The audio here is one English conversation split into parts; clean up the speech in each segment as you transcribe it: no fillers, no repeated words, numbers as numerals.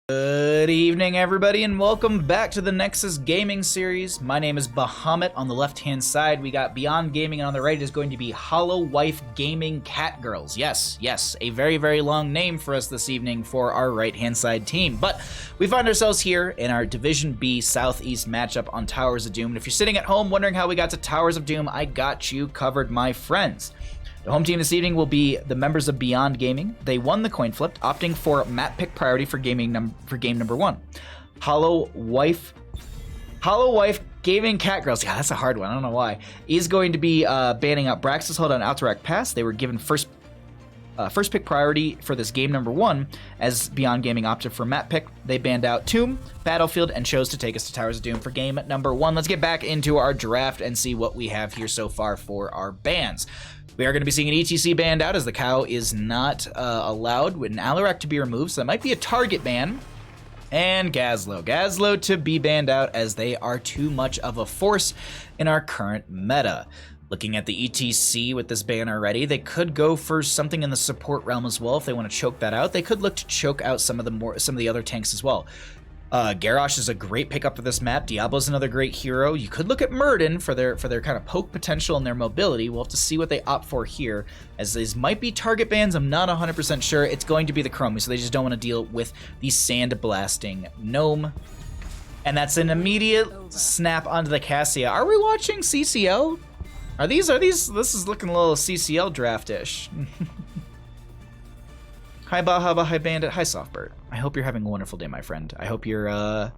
Good evening, everybody, and welcome back to the Nexus gaming series. My name is Bahamut. On the left-hand side, we got Beyond Gaming, and on the right is going to be Holowife Gaming Catgirls. Yes, a very, very long name for us this evening for our right-hand side team. But we find ourselves here in our Division B Southeast matchup on Towers of Doom. And if you're sitting at home wondering how we got to Towers of Doom, I got you covered, my friends. The home team this evening will be the members of Beyond Gaming. They won the coin flip, opting for map pick priority for game number one. Holowife Gaming Catgirls. Yeah, that's a hard one. I don't know why. Is going to be banning out Brax's Hold on Alterac Pass. They were given first pick priority for this game number one, as Beyond Gaming opted for map pick. They banned out Tomb, Battlefield, and chose to take us to Towers of Doom for game number one. Let's get back into our draft and see what we have here so far for our bans. We are going to be seeing an ETC banned out, as the cow is not allowed with an Alarak to be removed, so that might be a target ban. And Gazlo to be banned out, as they are too much of a force in our current meta. Looking at the ETC with this ban already, they could go for something in the support realm as well if they want to choke that out. They could look to choke out some of the other tanks as well. Garrosh is a great pickup for this map. Diablo's another great hero. You could look at Murden for their kind of poke potential and their mobility. We'll have to see what they opt for here, as these might be target bans. I'm not 100% sure. It's going to be the Chromie, so they just don't want to deal with the sand blasting gnome. And that's an immediate snap onto the Cassia. Are we watching CCL? Are these? This is looking a little CCL draft-ish. Hi Bahaba, hi Bandit, hi Softbird. I hope you're having a wonderful day, my friend. I hope your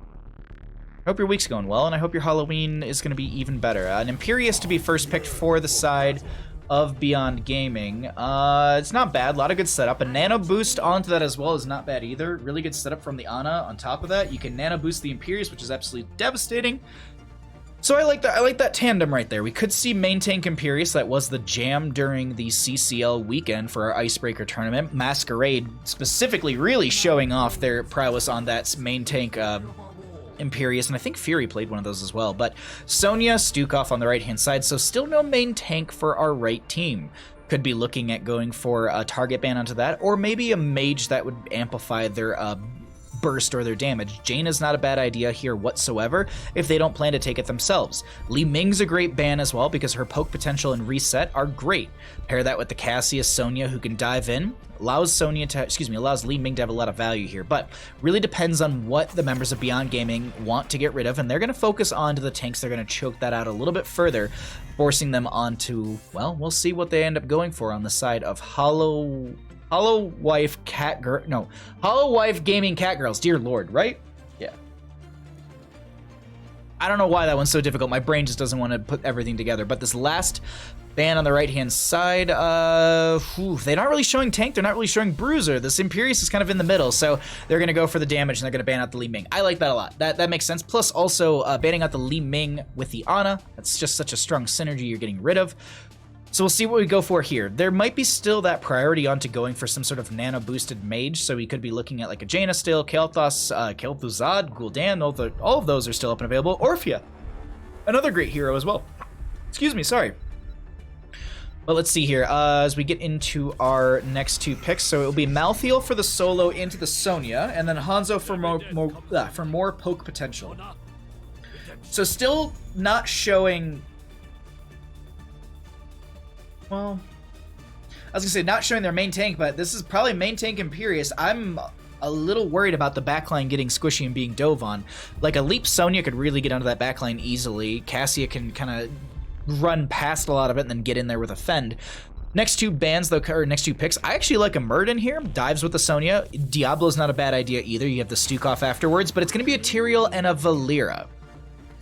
week's going well, and I hope your Halloween is going to be even better. An Imperious to be first picked for the side of Beyond Gaming. It's not bad, a lot of good setup. A nano boost onto that as well is not bad either. Really good setup from the Ana on top of that. You can nano boost the Imperious, which is absolutely devastating. So I like that tandem right there. We could see main tank Imperious. That was the jam during the CCL weekend for our Icebreaker tournament. Masquerade specifically really showing off their prowess on that main tank Imperious, and I think Fury played one of those as well. But Sonya, Stukov on the right-hand side, so still no main tank for our right team. Could be looking at going for a target ban onto that, or maybe a mage that would amplify their burst or their damage. Jaina's not a bad idea here whatsoever if they don't plan to take it themselves. Li Ming's a great ban as well, because her poke potential and reset are great. Pair that with the Cassia Sonya, who can dive in, allows Li Ming to have a lot of value here, but really depends on what the members of Beyond Gaming want to get rid of, and they're going to focus onto the tanks. They're going to choke that out a little bit further, forcing them onto, well, we'll see what they end up going for on the side of Holowife Gaming Catgirls. Dear Lord, right? Yeah. I don't know why that one's so difficult. My brain just doesn't want to put everything together. But this last ban on the right-hand side, they're not really showing tank. They're not really showing bruiser. This Imperious is kind of in the middle, so they're going to go for the damage, and they're going to ban out the Li Ming. I like that a lot. That makes sense. Plus, also, banning out the Li Ming with the Ana. That's just such a strong synergy you're getting rid of. So we'll see what we go for here. There might be still that priority onto going for some sort of nano-boosted mage, so we could be looking at like a Jaina still, Kael'thas, Kel'Thuzad, Gul'dan, all of those are still up and available. Orphea, another great hero as well. Excuse me, sorry. But let's see here, as we get into our next two picks. So it will be Malthael for the solo into the Sonya, and then Hanzo for more poke potential. So still not showing... Well, I was going to say not showing their main tank, but this is probably main tank Imperious. I'm a little worried about the backline getting squishy and being dove on. Like a Leap Sonya could really get onto that backline easily. Cassia can kind of run past a lot of it and then get in there with a fend. Next two bans, though, or next two picks, I actually like a Murden here. Dives with the Sonya. Diablo's not a bad idea either. You have the Stukov afterwards, but it's going to be a Tyrael and a Valeera.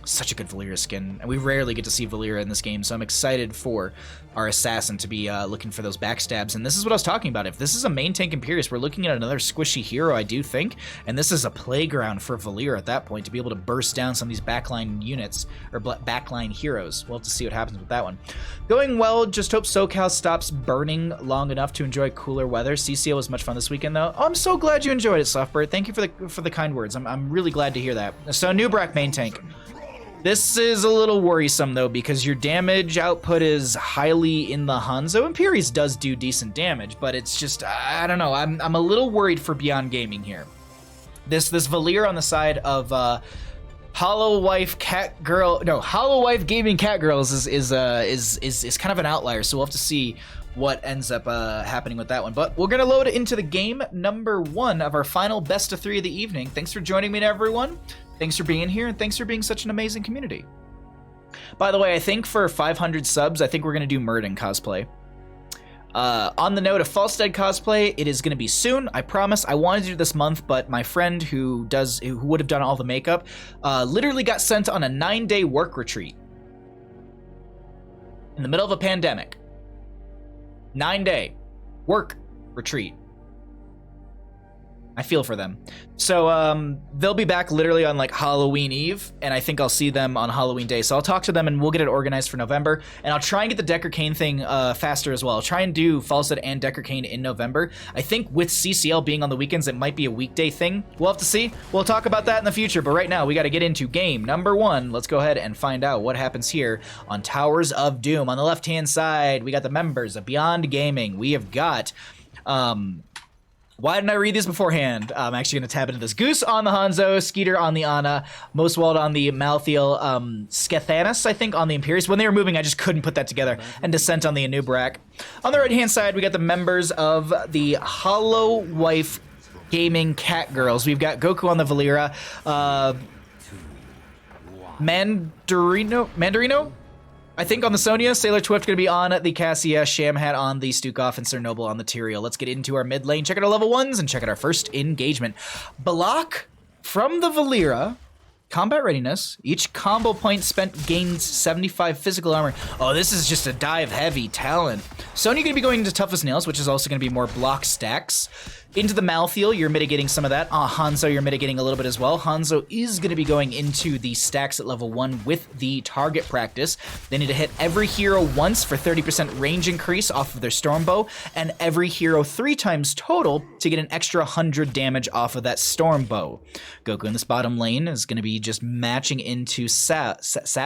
Such a good Valeera skin, and we rarely get to see Valeera in this game, so I'm excited for our assassin to be looking for those backstabs. And this is what I was talking about. If this is a main tank Imperious, we're looking at another squishy hero, I do think, and this is a playground for Valeera at that point to be able to burst down some of these backline units, or backline heroes. We'll have to see what happens with that one. Going well, just hope SoCal stops burning long enough to enjoy cooler weather. CCO was much fun this weekend, though. Oh, I'm so glad you enjoyed it, Softbird. Thank you for the kind words. I'm really glad to hear that. So, Nubrak main tank. This is a little worrisome, though, because your damage output is highly in the Hanzo. Imperious does do decent damage, but it's just, I don't know. I'm a little worried for Beyond Gaming here. This Valeera on the side of Holowife Holowife Gaming Catgirls is kind of an outlier, so we'll have to see what ends up happening with that one. But we're gonna load it into the game number 1 of our final best of 3 of the evening. Thanks for joining me, everyone. Thanks for being here, and thanks for being such an amazing community. By the way, I think for 500 subs, I think we're gonna do Murden cosplay. On the note of False Dead cosplay, it is going to be soon, I promise. I wanted to do this month, but my friend who would have done all the makeup literally got sent on a 9-day work retreat in the middle of a pandemic. 9-day work retreat. I feel for them. So they'll be back literally on like Halloween Eve, and I think I'll see them on Halloween Day. So I'll talk to them and we'll get it organized for November. And I'll try and get the Decker Kane thing faster as well. I'll try and do False Dead and Decker Kane in November. I think with CCL being on the weekends, it might be a weekday thing. We'll have to see. We'll talk about that in the future. But right now, we got to get into game number 1. Let's go ahead and find out what happens here on Towers of Doom. On the left-hand side, we got the members of Beyond Gaming. We have got... why didn't I read these beforehand? I'm actually going to tab into this. Goose on the Hanzo, Skeeter on the Ana, Mostwald on the Malthiel, Skethanis, I think, on the Imperius. When they were moving, I just couldn't put that together. And Descent on the Anubrak. On the right-hand side, we got the members of the Holowife Gaming Catgirls. We've got Goku on the Valeera, Mandarino? I think on the Sonya, Sailor Twift going to be on the Cassia, Shamhat on the Stukov, and Sir Noble on the Tyrael. Let's get into our mid lane, check out our level 1s, and check out our first engagement. Balak from the Valeera. Combat readiness. Each combo point spent gains 75 physical armor. Oh, this is just a dive-heavy talent. Sonya going to be going into Tough as Nails, which is also going to be more block stacks. Into the Malthiel, you're mitigating some of that. Hanzo, you're mitigating a little bit as well. Hanzo is going to be going into the stacks at level 1 with the target practice. They need to hit every hero once for 30% range increase off of their Stormbow, and every hero 3 times total to get an extra 100 damage off of that Stormbow. Goku in this bottom lane is going to be just matching into Sathanis.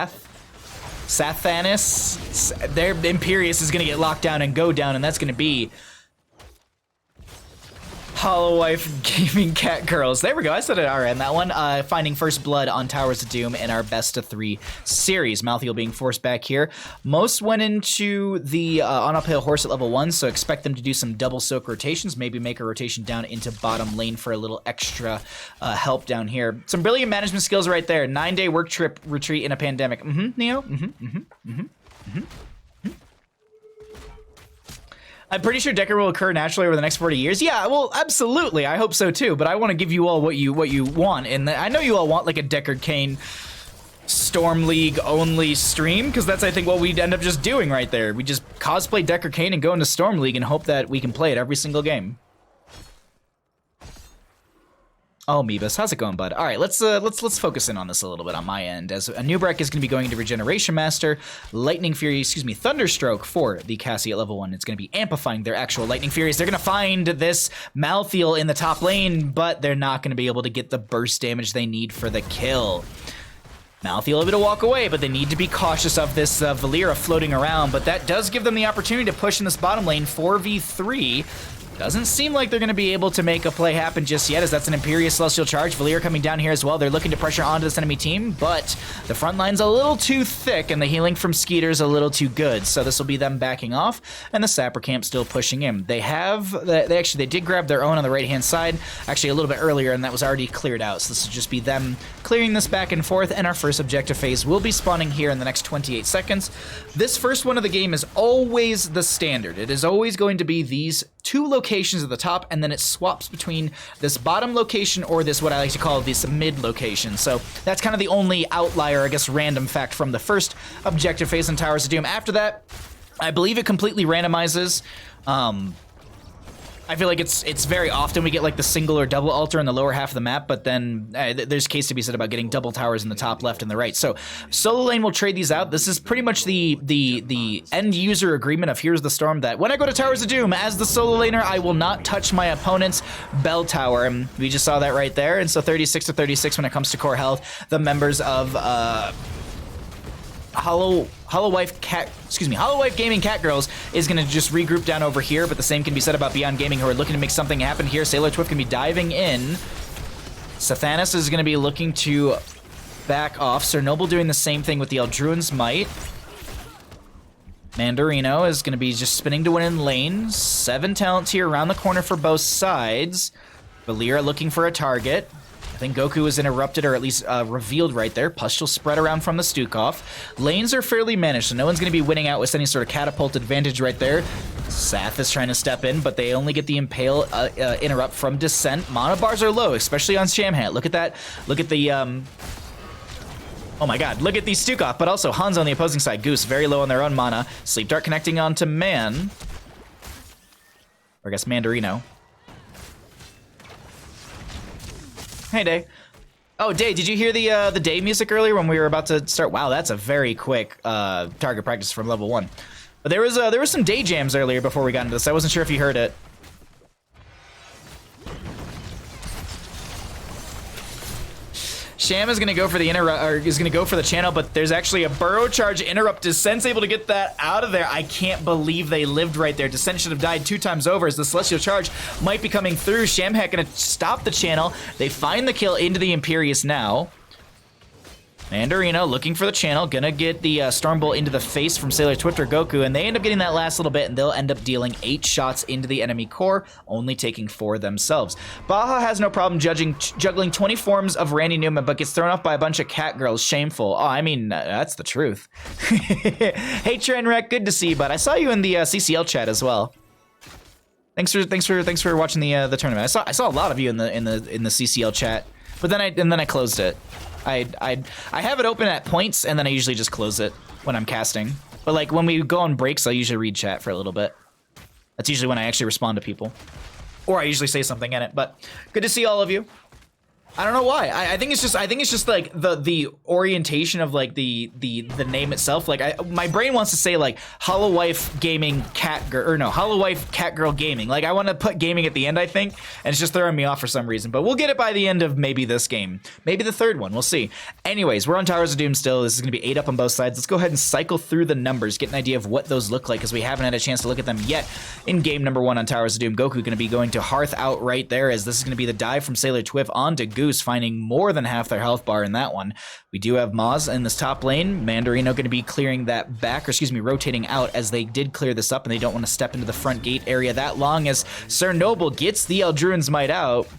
Their Imperius is going to get locked down and go down, and that's going to be Holowife Gaming Catgirls. There we go. I said it alright in that one. Finding first blood on Towers of Doom in our best of 3 series. Malthiel being forced back here. Most went into the on uphill horse at level 1, so expect them to do some double soak rotations. Maybe make a rotation down into bottom lane for a little extra help down here. Some brilliant management skills right there. 9-day work trip retreat in a pandemic. Neo. I'm pretty sure Decker will occur naturally over the next 40 years. Yeah, well, absolutely. I hope so too, but I want to give you all what you want. And I know you all want like a Decker Kane Storm League only stream, because that's, I think, what we'd end up just doing right there. We just cosplay Decker Kane and go into Storm League and hope that we can play it every single game. Oh, Meebus, how's it going, bud? All right, let's focus in on this a little bit on my end, as Anubrak is going to be going into Regeneration Master, Lightning Fury, Thunderstroke for the Cassie at level 1. It's going to be amplifying their actual Lightning Furies. They're going to find this Malthiel in the top lane, but they're not going to be able to get the burst damage they need for the kill. Malthiel able to walk away, but they need to be cautious of this Valeera floating around, but that does give them the opportunity to push in this bottom lane 4v3. Doesn't seem like they're going to be able to make a play happen just yet, as that's an Imperious Celestial Charge. Valeera coming down here as well. They're looking to pressure onto this enemy team, but the front line's a little too thick, and the healing from Skeeter's a little too good. So this will be them backing off, and the Sapper Camp still pushing in. They did grab their own on the right-hand side, actually a little bit earlier, and that was already cleared out. So this will just be them clearing this back and forth, and our first objective phase will be spawning here in the next 28 seconds. This first one of the game is always the standard. It is always going to be these 2 locations at the top, and then it swaps between this bottom location or this, what I like to call this mid location. So that's kind of the only outlier, I guess, random fact from the first objective phase in Towers of Doom. After that, I believe it completely randomizes. I feel like it's very often we get like the single or double altar in the lower half of the map, but then there's case to be said about getting double towers in the top left and the right. So solo lane will trade these out. This is pretty much the end user agreement of Here's the Storm, that when I go to Towers of Doom as the solo laner, I will not touch my opponent's bell tower. And we just saw that right there. And so 36 to 36 when it comes to core health, the members of Holowife Gaming Catgirls is going to just regroup down over here, but the same can be said about Beyond Gaming, who are looking to make something happen here. Sailor Twift can be diving in. Sathanas is going to be looking to back off. Sir Noble doing the same thing with the Eldruin's Might. Mandarino is going to be just spinning to win in lane. 7 talents here around the corner for both sides. Valera looking for a target. I think Goku was interrupted or at least revealed right there. Pustule spread around from the Stukov. Lanes are fairly managed, so no one's going to be winning out with any sort of catapult advantage right there. Sath is trying to step in, but they only get the Impale interrupt from Descent. Mana bars are low, especially on Shamhat. Look at that. Look at the... Oh my god, look at these Stukov, but also Hanzo on the opposing side. Goose very low on their own mana. Sleep Dart connecting onto Man. Or I guess Mandarino. Hey, Day. Oh, Day, did you hear the Day music earlier when we were about to start? Wow, that's a very quick target practice from level 1. But there was some Day jams earlier before we got into this. I wasn't sure if you heard it. Sham is gonna go for the channel, but there's actually a burrow charge interrupt. Descent's able to get that out of there. I can't believe they lived right there. Descent should have died 2 times over as the Celestial Charge might be coming through. Shamhat gonna stop the channel. They find the kill into the Imperius now. Mandarino looking for the channel, gonna get the Storm Bolt into the face from Sailor Twifter Goku, and they end up getting that last little bit, and they'll end up dealing 8 shots into the enemy core, only taking 4 themselves. Baja has no problem juggling 20 forms of Randy Newman, but gets thrown off by a bunch of Catgirls. Shameful. Oh, I mean, that's the truth. Hey, Trenwreck, good to see you, bud. I saw you in the CCL chat as well. Thanks for watching the tournament. I saw a lot of you in the CCL chat, but then I closed it. I have it open at points, and then I usually just close it when I'm casting. But like when we go on breaks, I usually read chat for a little bit. That's usually when I actually respond to people. Or I usually say something in it, but good to see all of you. I don't know why. I think it's just like the orientation of like the name itself. Like my brain wants to say like Holowife Gaming Catgirl, or no, Holowife Catgirl Gaming. Like I want to put gaming at the end, I think, and it's just throwing me off for some reason. But we'll get it by the end of maybe this game, maybe the 3rd one. We'll see. Anyways, we're on Towers of Doom still. This is gonna be 8 up on both sides. Let's go ahead and cycle through the numbers, get an idea of what those look like, because we haven't had a chance to look at them yet. In game number 1 on Towers of Doom, Goku gonna be going to Hearth out right there, as this is gonna be the dive from Sailor Twiff onto Goose, finding more than half their health bar in that one. We do have Maz in this top lane. Mandarino going to be clearing that back, or excuse me, rotating out, as they did clear this up and they don't want to step into the front gate area that long, as Sir Noble gets the Eldruin's Might out.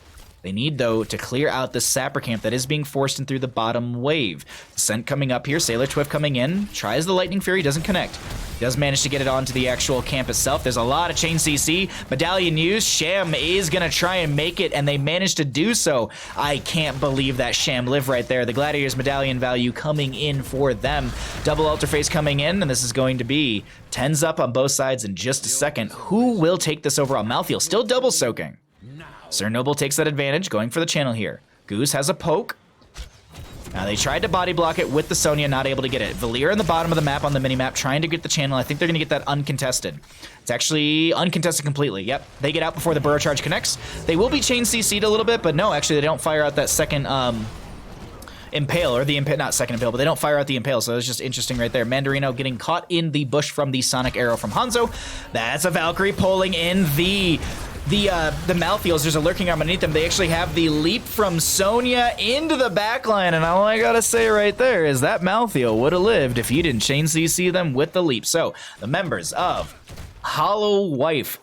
They need, though, to clear out the Sapper camp that is being forced in through the bottom wave. Descent coming up here. Sailor Twiff coming in. Tries the Lightning Fury. Doesn't connect. Does manage to get it onto the actual camp itself. There's a lot of chain CC. Medallion used. Sham is going to try and make it, and they managed to do so. I can't believe that Sham lived right there. The Gladiator's Medallion value coming in for them. Double Alter Face coming in, and this is going to be 10s up on both sides in just a second. Who will take this overall? Malthael still double soaking. Sir Noble takes that advantage, going for the channel here. Goose has a poke. Now they tried to body block it with the Sonya, not able to get it. Valera in the bottom of the map on the minimap, trying to get the channel. I think they're going to get that uncontested. It's actually uncontested completely. Yep, they get out before the burrow charge connects. They will be chain CC'd a little bit, but no, actually they don't fire out that second Impale, or the Impale, not second Impale, but they don't fire out the Impale, so it's just interesting right there. Mandarino getting caught in the bush from the Sonic Arrow from Hanzo. That's a Valkyrie pulling in the Malthaels. There's a lurking arm underneath them. They actually have the leap from Sonya into the backline, and all I gotta say right there is that Malthael would have lived if you didn't chain CC them with the leap. So the members of Holowife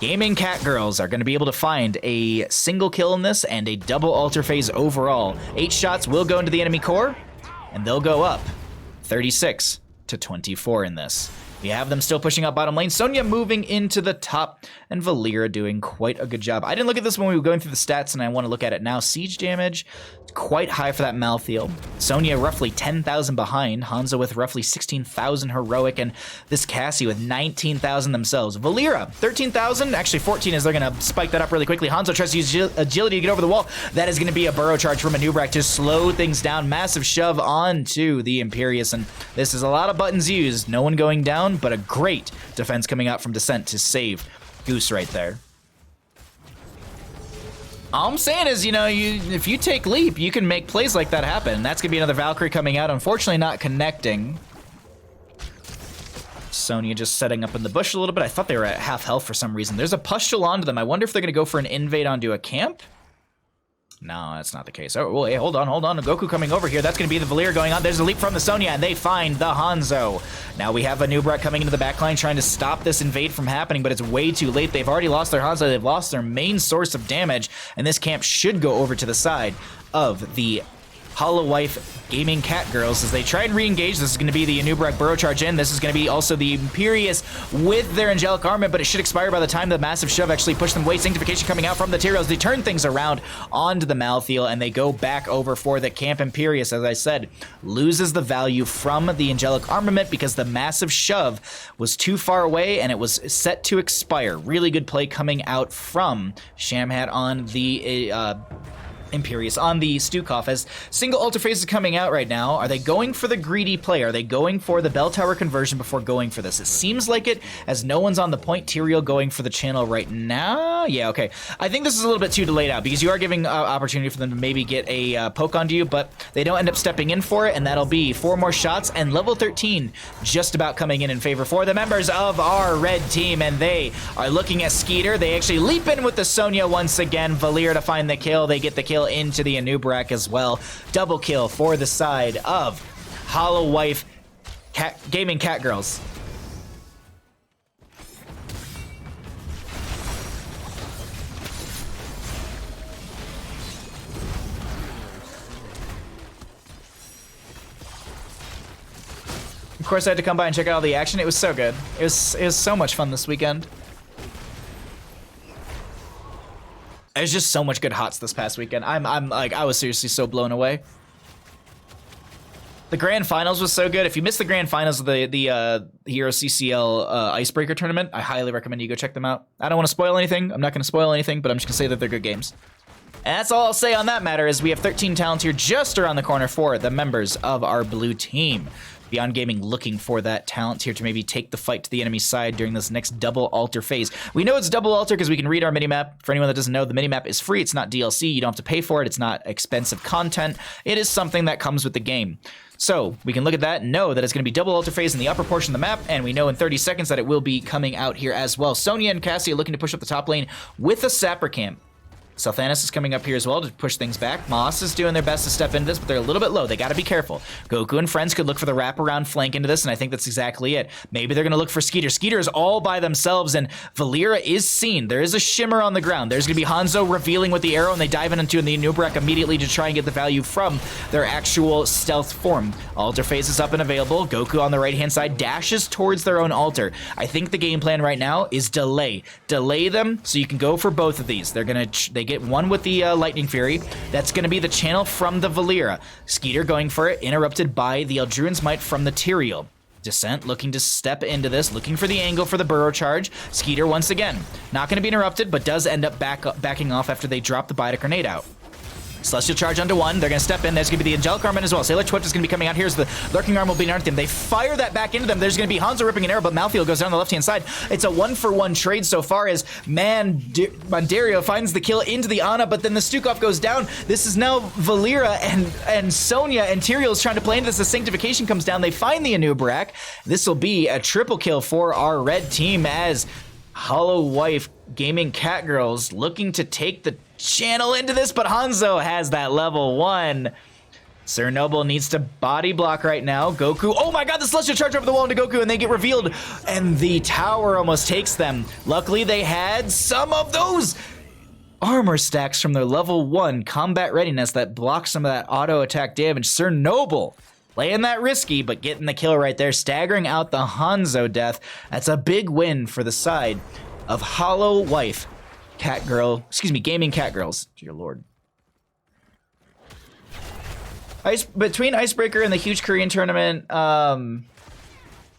Gaming Catgirls are going to be able to find a single kill in this and a double alter phase overall. 8 shots will go into the enemy core, and they'll go up 36 to 24 in this. We have them still pushing up bottom lane. Sonya moving into the top, and Valera doing quite a good job. I didn't look at this when we were going through the stats, and I want to look at it now. Siege damage, quite high for that Malthael. Sonya roughly 10,000 behind. Hanzo with roughly 16,000 heroic, and this Cassie with 19,000 themselves. Valera, 13,000, actually 14 as they're going to spike that up really quickly. Hanzo tries to use agility to get over the wall. That is going to be a burrow charge from Anubrak to slow things down. Massive shove onto the Imperius, and this is a lot of buttons used. No one going down, but a great defense coming out from Descent to save Goose right there. All I'm saying is, you know, if you take leap, you can make plays like that happen. That's gonna be another Valkyrie coming out, unfortunately not connecting. Sonya just setting up in the bush a little bit. I thought they were at half health for some reason. There's a pustule onto them. I wonder if they're gonna go for an invade onto a camp. No, that's not the case. Oh, wait, hold on. Goku coming over here. That's going to be the Valir going on. There's a leap from the Sonya, and they find the Hanzo. Now we have a Nubrak coming into the backline trying to stop this invade from happening, but it's way too late. They've already lost their Hanzo. They've lost their main source of damage, and this camp should go over to the side of the Holowife Gaming Catgirls as they try and re-engage. This is going to be the Anubrak Burrow Charge in. This is going to be also the Imperious with their Angelic Armament, but it should expire by the time the Massive Shove actually pushed them away. Sanctification coming out from the Tyraels. They turn things around onto the Malthael, and they go back over for the Camp Imperious. As I said, loses the value from the Angelic Armament because the Massive Shove was too far away, and it was set to expire. Really good play coming out from Shamhat on the Imperious on the Stukov as single altar phase is coming out right now. Are they going for the greedy play? Are they going for the bell tower conversion before going for this? It seems like it, as no one's on the point. Tyrael going for the channel right now. Yeah, okay. I think this is a little bit too delayed out because you are giving opportunity for them to maybe get a poke onto you, but they don't end up stepping in for it, and that'll be 4 more shots and level 13 just about coming in favor for the members of our red team, and they are looking at Skeeter. They actually leap in with the Sonya once again. Valir to find the kill. They get the kill into the Anubrak as well. Double kill for the side of Holowife Gaming Catgirls. Of course, I had to come by and check out all the action. It was so good. It was so much fun this weekend. There's just so much good HOTS this past weekend. I was seriously so blown away. The grand finals was so good. If you missed the grand finals of the Hero CCL Icebreaker tournament, I highly recommend you go check them out. I don't want to spoil anything. I'm not going to spoil anything, but I'm just going to say that they're good games. And that's all I'll say on that matter, is we have 13 talents here just around the corner for the members of our blue team. Beyond Gaming looking for that talent here to maybe take the fight to the enemy side during this next double altar phase. We know it's double altar because we can read our minimap. For anyone that doesn't know, the minimap is free. It's not DLC. You don't have to pay for it. It's not expensive content. It is something that comes with the game. So we can look at that and know that it's going to be double altar phase in the upper portion of the map, and we know in 30 seconds that it will be coming out here as well. Sonya and Cassie are looking to push up the top lane with a Sapper camp. Selthanis is coming up here as well to push things back. Moss is doing their best to step into this, but they're a little bit low. They got to be careful. Goku and friends could look for the wraparound flank into this, and I think that's exactly it. Maybe they're going to look for Skeeter. Skeeter is all by themselves, and Valira is seen. There is a shimmer on the ground. There's going to be Hanzo revealing with the arrow, and they dive into the Nubrak immediately to try and get the value from their actual stealth form. Altar phase is up and available. Goku on the right-hand side dashes towards their own altar. I think the game plan right now is delay. Delay them so you can go for both of these. They get one with the Lightning Fury. That's going to be the channel from the Valira. Skeeter going for it, interrupted by the Eldruin's Might from the Tyrael. Descent looking to step into this, looking for the angle for the Burrow Charge. Skeeter once again, not going to be interrupted, but does end up backing off after they drop the Bidec Grenade out. Celestial Charge onto one. They're going to step in. There's going to be the Angelic Armament as well. Sailor Twitch is going to be coming out. Here's the Lurking Arm will be underneath them. They fire that back into them. There's going to be Hanzo ripping an arrow, but Malthael goes down the left-hand side. It's a 1-for-1 trade so far as Mandario finds the kill into the Ana, but then the Stukov goes down. This is now Valira and Sonya, and Tyrael is trying to play into this. The Sanctification comes down. They find the Anubrak. This will be a triple kill for our red team as Holowife Gaming Catgirls looking to take the channel into this, but Hanzo has that level 1. Sir Noble needs to body block right now. Goku, oh my god, the Celestial Charge over the wall into Goku, and they get revealed, and the tower almost takes them. Luckily, they had some of those armor stacks from their level 1 combat readiness that block some of that auto attack damage. Sir Noble playing that risky, but getting the kill right there, staggering out the Hanzo death. That's a big win for the side of Holowife Gaming Catgirls. Dear Lord. Between Icebreaker and the huge Korean tournament,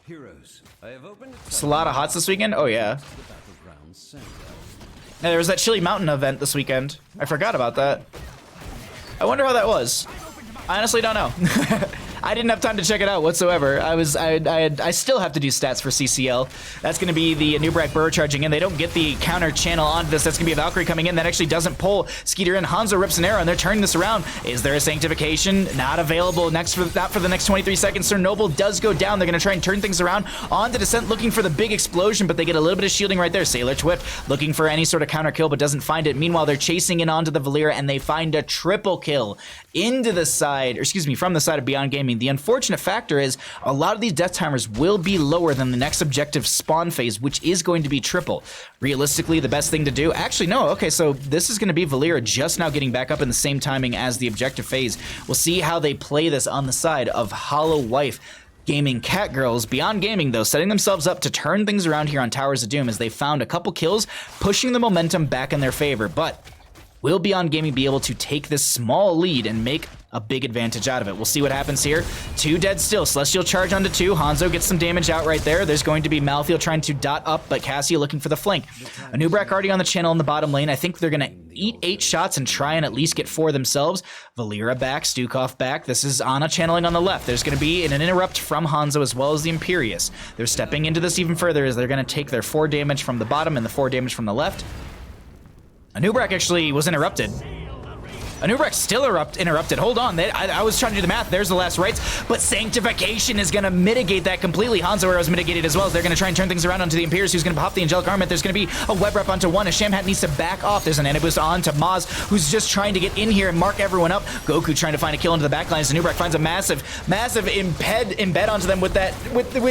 Heroes, I have opened it's a lot of HOTS this weekend. Oh yeah. Yeah, there was that Chili Mountain event this weekend. I forgot about that. I wonder how that was. I honestly don't know. I didn't have time to check it out whatsoever. I still have to do stats for CCL. That's going to be the Nubrak Burrow charging in. They don't get the counter channel onto this. That's going to be a Valkyrie coming in. That actually doesn't pull Skeeter in. Hanzo rips an arrow, and they're turning this around. Is there a Sanctification? Not available. Not for the next 23 seconds. Sir Noble does go down. They're going to try and turn things around. On to Descent, looking for the big explosion, but they get a little bit of shielding right there. Sailor Twift looking for any sort of counter kill, but doesn't find it. Meanwhile, they're chasing in onto the Valera, and they find a triple kill into the side, or excuse me, from the side of Beyond Gaming. The unfortunate factor is a lot of these death timers will be lower than the next objective spawn phase, which is going to be triple. Realistically, the best thing to do, actually no, okay, so this is going to be Valera just now getting back up in the same timing as the objective phase. We'll see how they play this on the side of Holowife Gaming. Catgirls, Beyond Gaming, though, setting themselves up to turn things around here on Towers of Doom as they found a couple kills, pushing the momentum back in their favor. But will Beyond Gaming be able to take this small lead and make a big advantage out of it? We'll see what happens here. 2 dead still. Celestial charge onto 2. Hanzo gets some damage out right there. There's going to be Malthael trying to dot up, but Cassia looking for the flank. Anubrak already on the channel in the bottom lane. I think they're going to eat 8 shots and try and at least get 4 themselves. Valera back, Stukov back. This is Ana channeling on the left. There's going to be an interrupt from Hanzo as well as the Imperius. They're stepping into this even further as they're going to take their 4 damage from the bottom and the 4 damage from the left. Anubrak actually was interrupted. Anubrak still interrupted. Hold on. I was trying to do the math. There's the last rights. But Sanctification is going to mitigate that completely. Hanzo Arrow's mitigated as well. As they're going to try and turn things around onto the Imperius, who's going to pop the Angelic Armament. There's going to be a web rep onto 1. A Shamhat needs to back off. There's an anti-boost on to Maz, who's just trying to get in here and mark everyone up. Goku trying to find a kill into the backline. As Anubrak finds a massive embed onto them with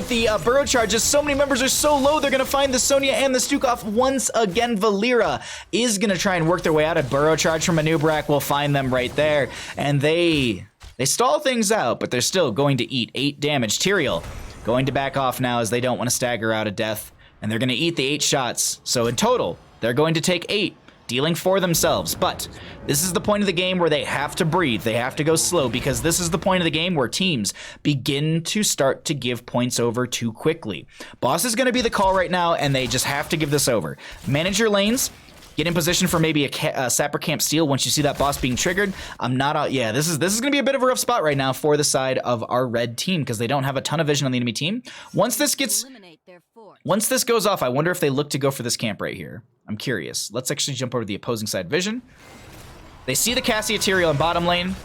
the Burrow charges. So many members are so low, they're going to find the Sonya and the Stukov once again. Valera is going to try and work their way out. A Burrow charge from Anubrak will find them right there, and they stall things out, but they're still going to eat 8 damage. Tyrael going to back off now as they don't want to stagger out of death, and they're going to eat the 8 shots. So in total, they're going to take 8, dealing 4 themselves. But this is the point of the game where they have to breathe. They have to go slow, because this is the point of the game where teams begin to start to give points over too quickly. Boss is going to be the call right now, and they just have to give this over. Manage your lanes. Get in position for maybe a Sapper Camp steal once you see that boss being triggered. Yeah, this is going to be a bit of a rough spot right now for the side of our red team, because they don't have a ton of vision on the enemy team. Once this goes off, I wonder if they look to go for this camp right here. I'm curious. Let's actually jump over to the opposing side vision. They see the Cassia Tyrael in bottom lane.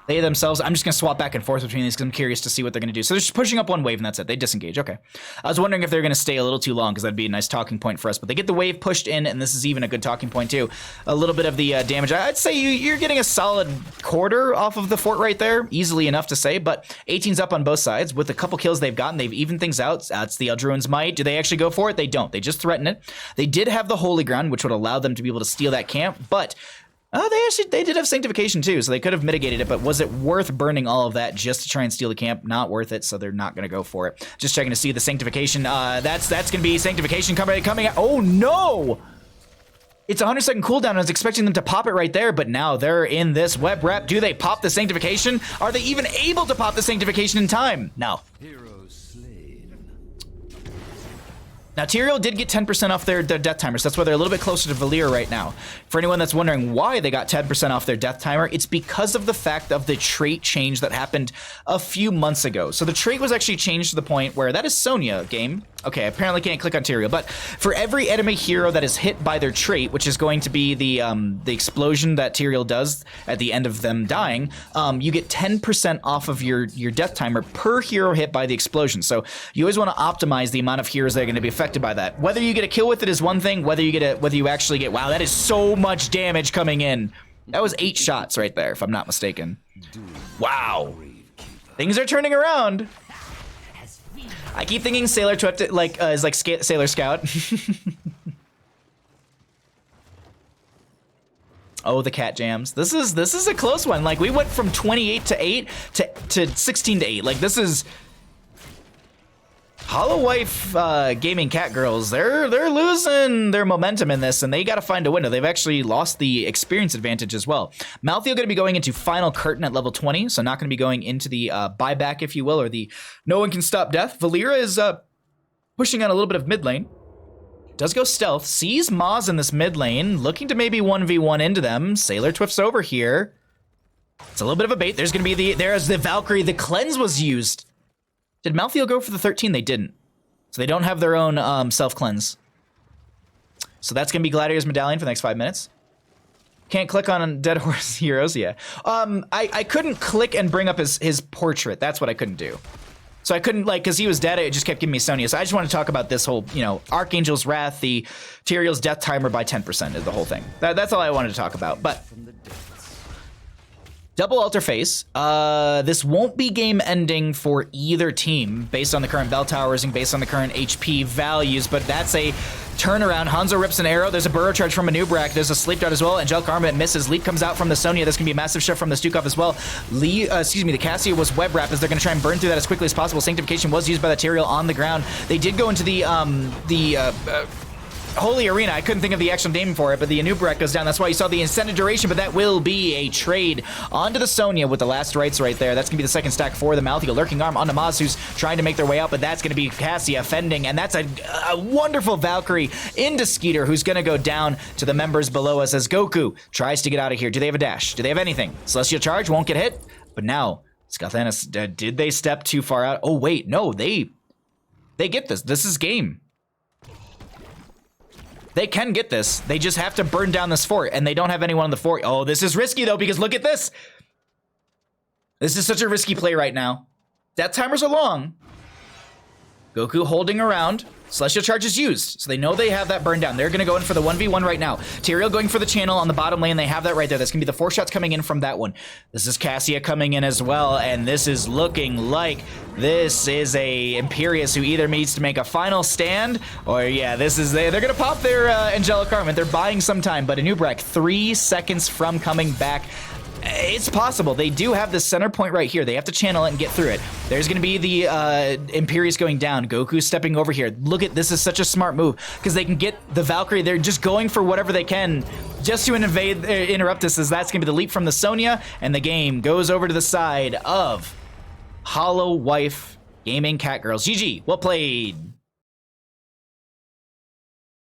They themselves, I'm just going to swap back and forth between these because I'm curious to see what they're going to do. So they're just pushing up 1 wave and that's it. They disengage. Okay. I was wondering if they're going to stay a little too long because that'd be a nice talking point for us. But they get the wave pushed in, and this is even a good talking point too. A little bit of the damage. I'd say you're getting a solid quarter off of the fort right there. Easily enough to say, but 18's up on both sides. With a couple kills they've gotten, they've evened things out. That's the Eldruin's might. Do they actually go for it? They don't. They just threaten it. They did have the Holy Ground, which would allow them to be able to steal that camp, but they did have Sanctification too, so they could have mitigated it, but was it worth burning all of that just to try and steal the camp? Not worth it, so they're not going to go for it. Just checking to see the Sanctification. That's going to be Sanctification coming out. Oh no! It's a 100-second cooldown. I was expecting them to pop it right there, but now they're in this web rep. Do they pop the Sanctification? Are they even able to pop the Sanctification in time? No. Now, Tyrael did get 10% off their death timers. That's why they're a little bit closer to Valera right now. For anyone that's wondering why they got 10% off their death timer, it's because of the fact of the trait change that happened a few months ago. So the trait was actually changed to the point where that is Sonya game. Okay, apparently can't click on Tyrael, but for every enemy hero that is hit by their trait, which is going to be the explosion that Tyrael does at the end of them dying, you get 10% off of your death timer per hero hit by the explosion. So you always want to optimize the amount of heroes that are going to be affected by that. Whether you get a kill with it is one thing. Whether you actually get, wow, that is so much damage coming in. That was 8 shots right there, if I'm not mistaken. Wow, things are turning around. I keep thinking Sailor Twift is like Sailor Scout. Oh, the cat jams. This is a close one. Like, we went from 28 to 8 to 16 to 8. Like, this is Holowife Gaming Catgirls. They're losing their momentum in this, and they got to find a window. They've actually lost the experience advantage as well. Malthael going to be going into Final Curtain at level 20, so not going to be going into the buyback, if you will, or the no one can stop death. Valera is pushing on a little bit of mid lane. Does go stealth, sees Maz in this mid lane, looking to maybe 1v1 into them. Sailor Twift's over here. It's a little bit of a bait. There's going to be there's the Valkyrie. The cleanse was used. Did Malthael go for the 13? They didn't. So they don't have their own self-cleanse. So that's going to be Gladiator's Medallion for the next 5 minutes. Can't click on Dead Horse Heroes, yeah. I couldn't click and bring up his portrait. That's what I couldn't do. So I couldn't, like, because he was dead, it just kept giving me Sonya. So I just want to talk about this whole, you know, Archangel's Wrath, the Tyrael's death timer by 10% is the whole thing. That's all I wanted to talk about. But double altar face. This won't be game ending for either team based on the current bell towers and based on the current HP values, but that's a turnaround. Hanzo rips an arrow. There's a burrow charge from a Nubrak. There's a sleep dart as well. Angelic Armament misses. Leap comes out from the Sonya. That's going to be a massive shift from the Stukov as well. The Cassia was web wrap as they're going to try and burn through that as quickly as possible. Sanctification was used by the Tyrael on the ground. They did go into the Holy Arena. I couldn't think of the actual name for it, but the Anubrak goes down. That's why you saw the extended duration, but that will be a trade onto the Sonya with the last rights right there. That's going to be the second stack for the Malthael. Lurking Arm onto Maz, who's trying to make their way out, but that's going to be Cassia fending, and that's a wonderful Valkyrie into Skeeter, who's going to go down to the members below us as Goku tries to get out of here. Do they have a dash? Do they have anything? Celestial Charge won't get hit, but now Scouthanis, did they step too far out? Oh, wait, no, they get this. This is game. They can get this. They just have to burn down this fort, and they don't have anyone in the fort. Oh, this is risky, though, because look at this. This is such a risky play right now. Death timers are long. Goku holding around. Celestial Charge is used, so they know they have that burn down. They're going to go in for the 1v1 right now. Tyrael going for the channel on the bottom lane. They have that right there. That's going to be the 4 shots coming in from that one. This is Cassia coming in as well, and this is looking like this is a Imperius who either needs to make a final stand, or yeah, this is they're going to pop their Angelic Armament. They're buying some time, but Anubrak 3 seconds from coming back. It's possible. They do have the center point right here. They have to channel it and get through it. There's going to be the Imperius going down. Goku stepping over here. Look at this. Is such a smart move because they can get the Valkyrie. They're just going for whatever they can just to interrupt us, as that's going to be the leap from the Sonya, and the game goes over to the side of Holowife Gaming Catgirls. GG. Well played.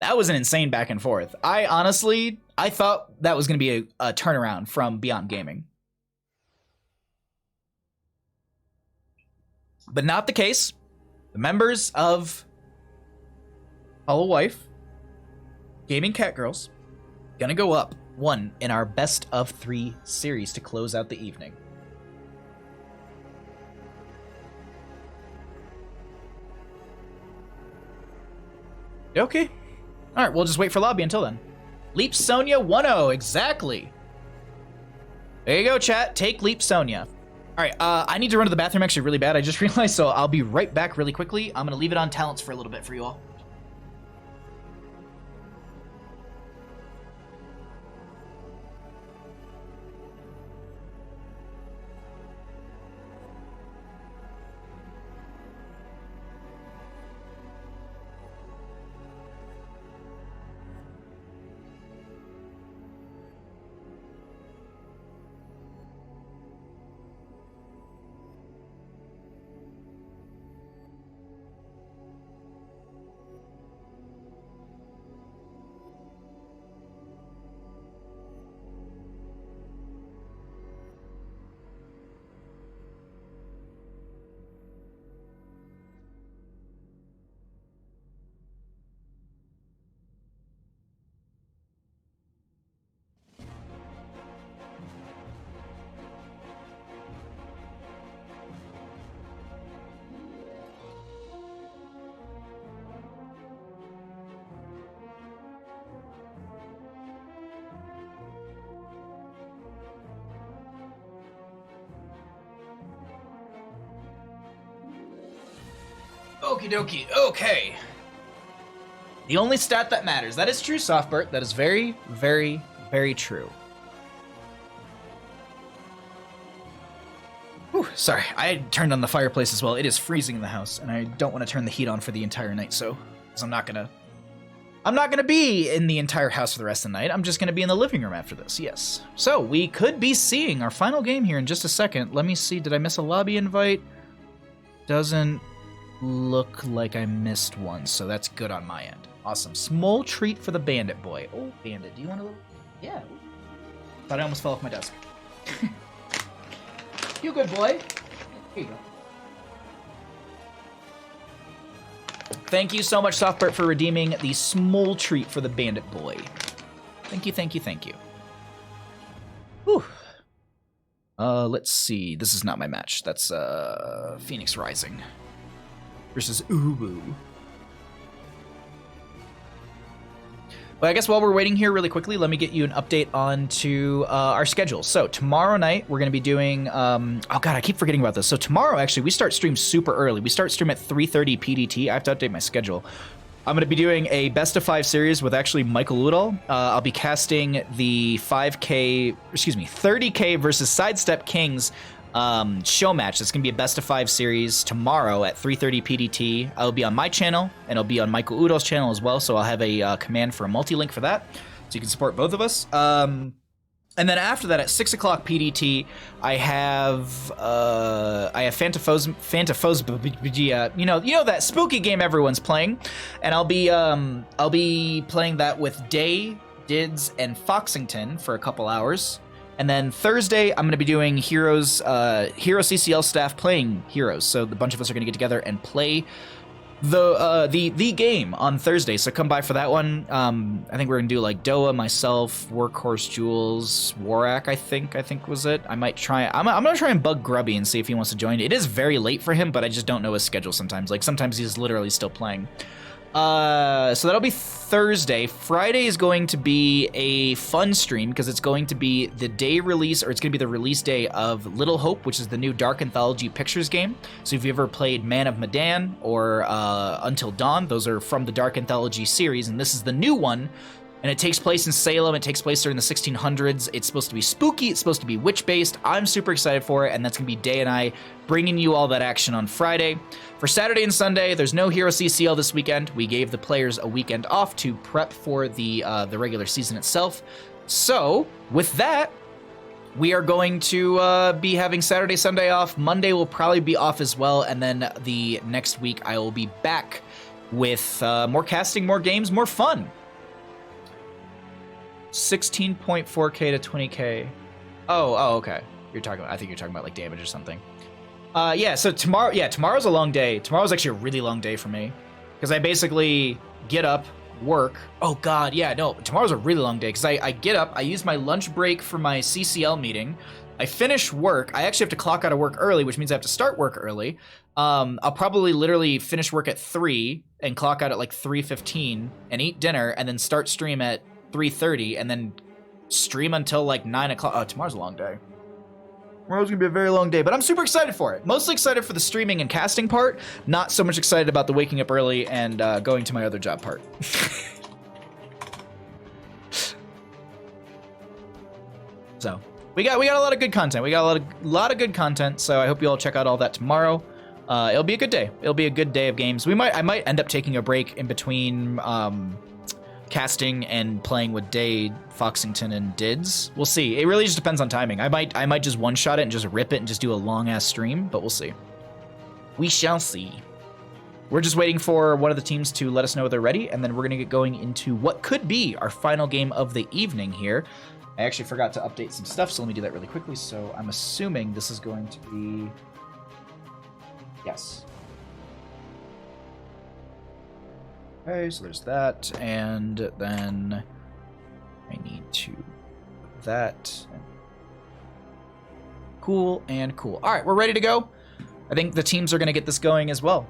That was an insane back and forth. I thought that was going to be a turnaround from Beyond Gaming. But not the case. The members of Holowife Gaming Catgirls gonna go up 1 in our best of 3 series to close out the evening. Okay. All right, we'll just wait for lobby until then. Leap Sonya 1-0, exactly. There you go, chat. Take Leap Sonya. All right, I need to run to the bathroom actually really bad. I just realized, so I'll be right back really quickly. I'm going to leave it on talents for a little bit for you all. Okie dokie, okay. The only stat that matters. That is true, Softbert. That is very, very, very true. Whew, sorry, I turned on the fireplace as well. It is freezing in the house, and I don't want to turn the heat on for the entire night, so because I'm not gonna be in the entire house for the rest of the night. I'm just gonna be in the living room after this, yes. So we could be seeing our final game here in just a second. Let me see, did I miss a lobby invite? Doesn't look like I missed one, so that's good on my end. Awesome. Small treat for the Bandit boy. Oh, Bandit, do you want a little? Yeah. Thought I almost fell off my desk. You good boy. Here you go. Thank you so much, Softbird, for redeeming the small treat for the bandit boy. Thank you, thank you, thank you. Whew. Let's see. This is not my match. That's Phoenix Rising versus Ubu. Well, I guess while we're waiting here really quickly, let me get you an update on to our schedule. So tomorrow night, we're going to be doing... oh, God, I keep forgetting about this. So tomorrow, actually, we start stream super early. We start stream at 3:30 PDT. I have to update my schedule. I'm going to be doing a best of 5 series with actually Michael Udall. I'll be casting the 30K versus Sidestep Kings show match. That's going to be a best of 5 series tomorrow at 3:30 PDT. I'll be on my channel, and it'll be on Michael Udall's channel as well, so I'll have a command for a multi-link for that, so you can support both of us. And then after that, at 6 o'clock PDT, I have Phantophosia, you know that spooky game everyone's playing, and I'll be playing that with Day, Dids, and Foxington for a couple hours. And then Thursday, I'm going to be doing Hero CCL staff playing Heroes. So the bunch of us are going to get together and play the game on Thursday. So come by for that one. I think we're going to do like Doa, myself, Workhorse, Jules, Warak, I think was it. I might try. I'm going to try and bug Grubby and see if he wants to join. It is very late for him, but I just don't know his schedule sometimes. Like sometimes he's literally still playing. So that'll be Thursday. Friday is going to be a fun stream because it's going to be the day release, or it's going to be the release day of Little Hope, which is the new Dark Anthology Pictures game. So if you ever played Man of Medan or Until Dawn, those are from the Dark Anthology series, and this is the new one. And it takes place in Salem. It takes place during the 1600s. It's supposed to be spooky. It's supposed to be witch-based. I'm super excited for it, and that's going to be Day and I bringing you all that action on Friday. For Saturday and Sunday, there's no Hero CCL this weekend. We gave the players a weekend off to prep for the regular season itself. So, with that, we are going to be having Saturday, Sunday off. Monday will probably be off as well, and then the next week I will be back with more casting, more games, more fun. 16.4K to 20K. Oh, okay. I think you're talking about like damage or something. Yeah, so tomorrow's a long day. Tomorrow's actually a really long day for me because I basically get up, work. Oh God, yeah, no, tomorrow's a really long day because I get up, I use my lunch break for my CCL meeting, I finish work. I actually have to clock out of work early, which means I have to start work early. I'll probably literally finish work at 3 and clock out at like 3:15 and eat dinner and then start stream at 3:30 and then stream until like 9 o'clock. Oh, tomorrow's a long day. Tomorrow's gonna be a very long day, but I'm super excited for it. Mostly excited for the streaming and casting part, not so much excited about the waking up early and going to my other job part. So we got a lot of good content. We got a lot of good content. So I hope you all check out all that tomorrow. It'll be a good day. It'll be a good day of games. I might end up taking a break in between casting and playing with Day, Foxington, and Dids. We'll see. It really just depends on timing. I might just one-shot it and just rip it and just do a long-ass stream, but we'll see. We shall see. We're just waiting for one of the teams to let us know they're ready, and then we're going to get going into what could be our final game of the evening here. I actually forgot to update some stuff, so let me do that really quickly. So I'm assuming this is going to be... Yes. Okay, so there's that, and then I need to that. Cool and cool. All right, we're ready to go. I think the teams are going to get this going as well.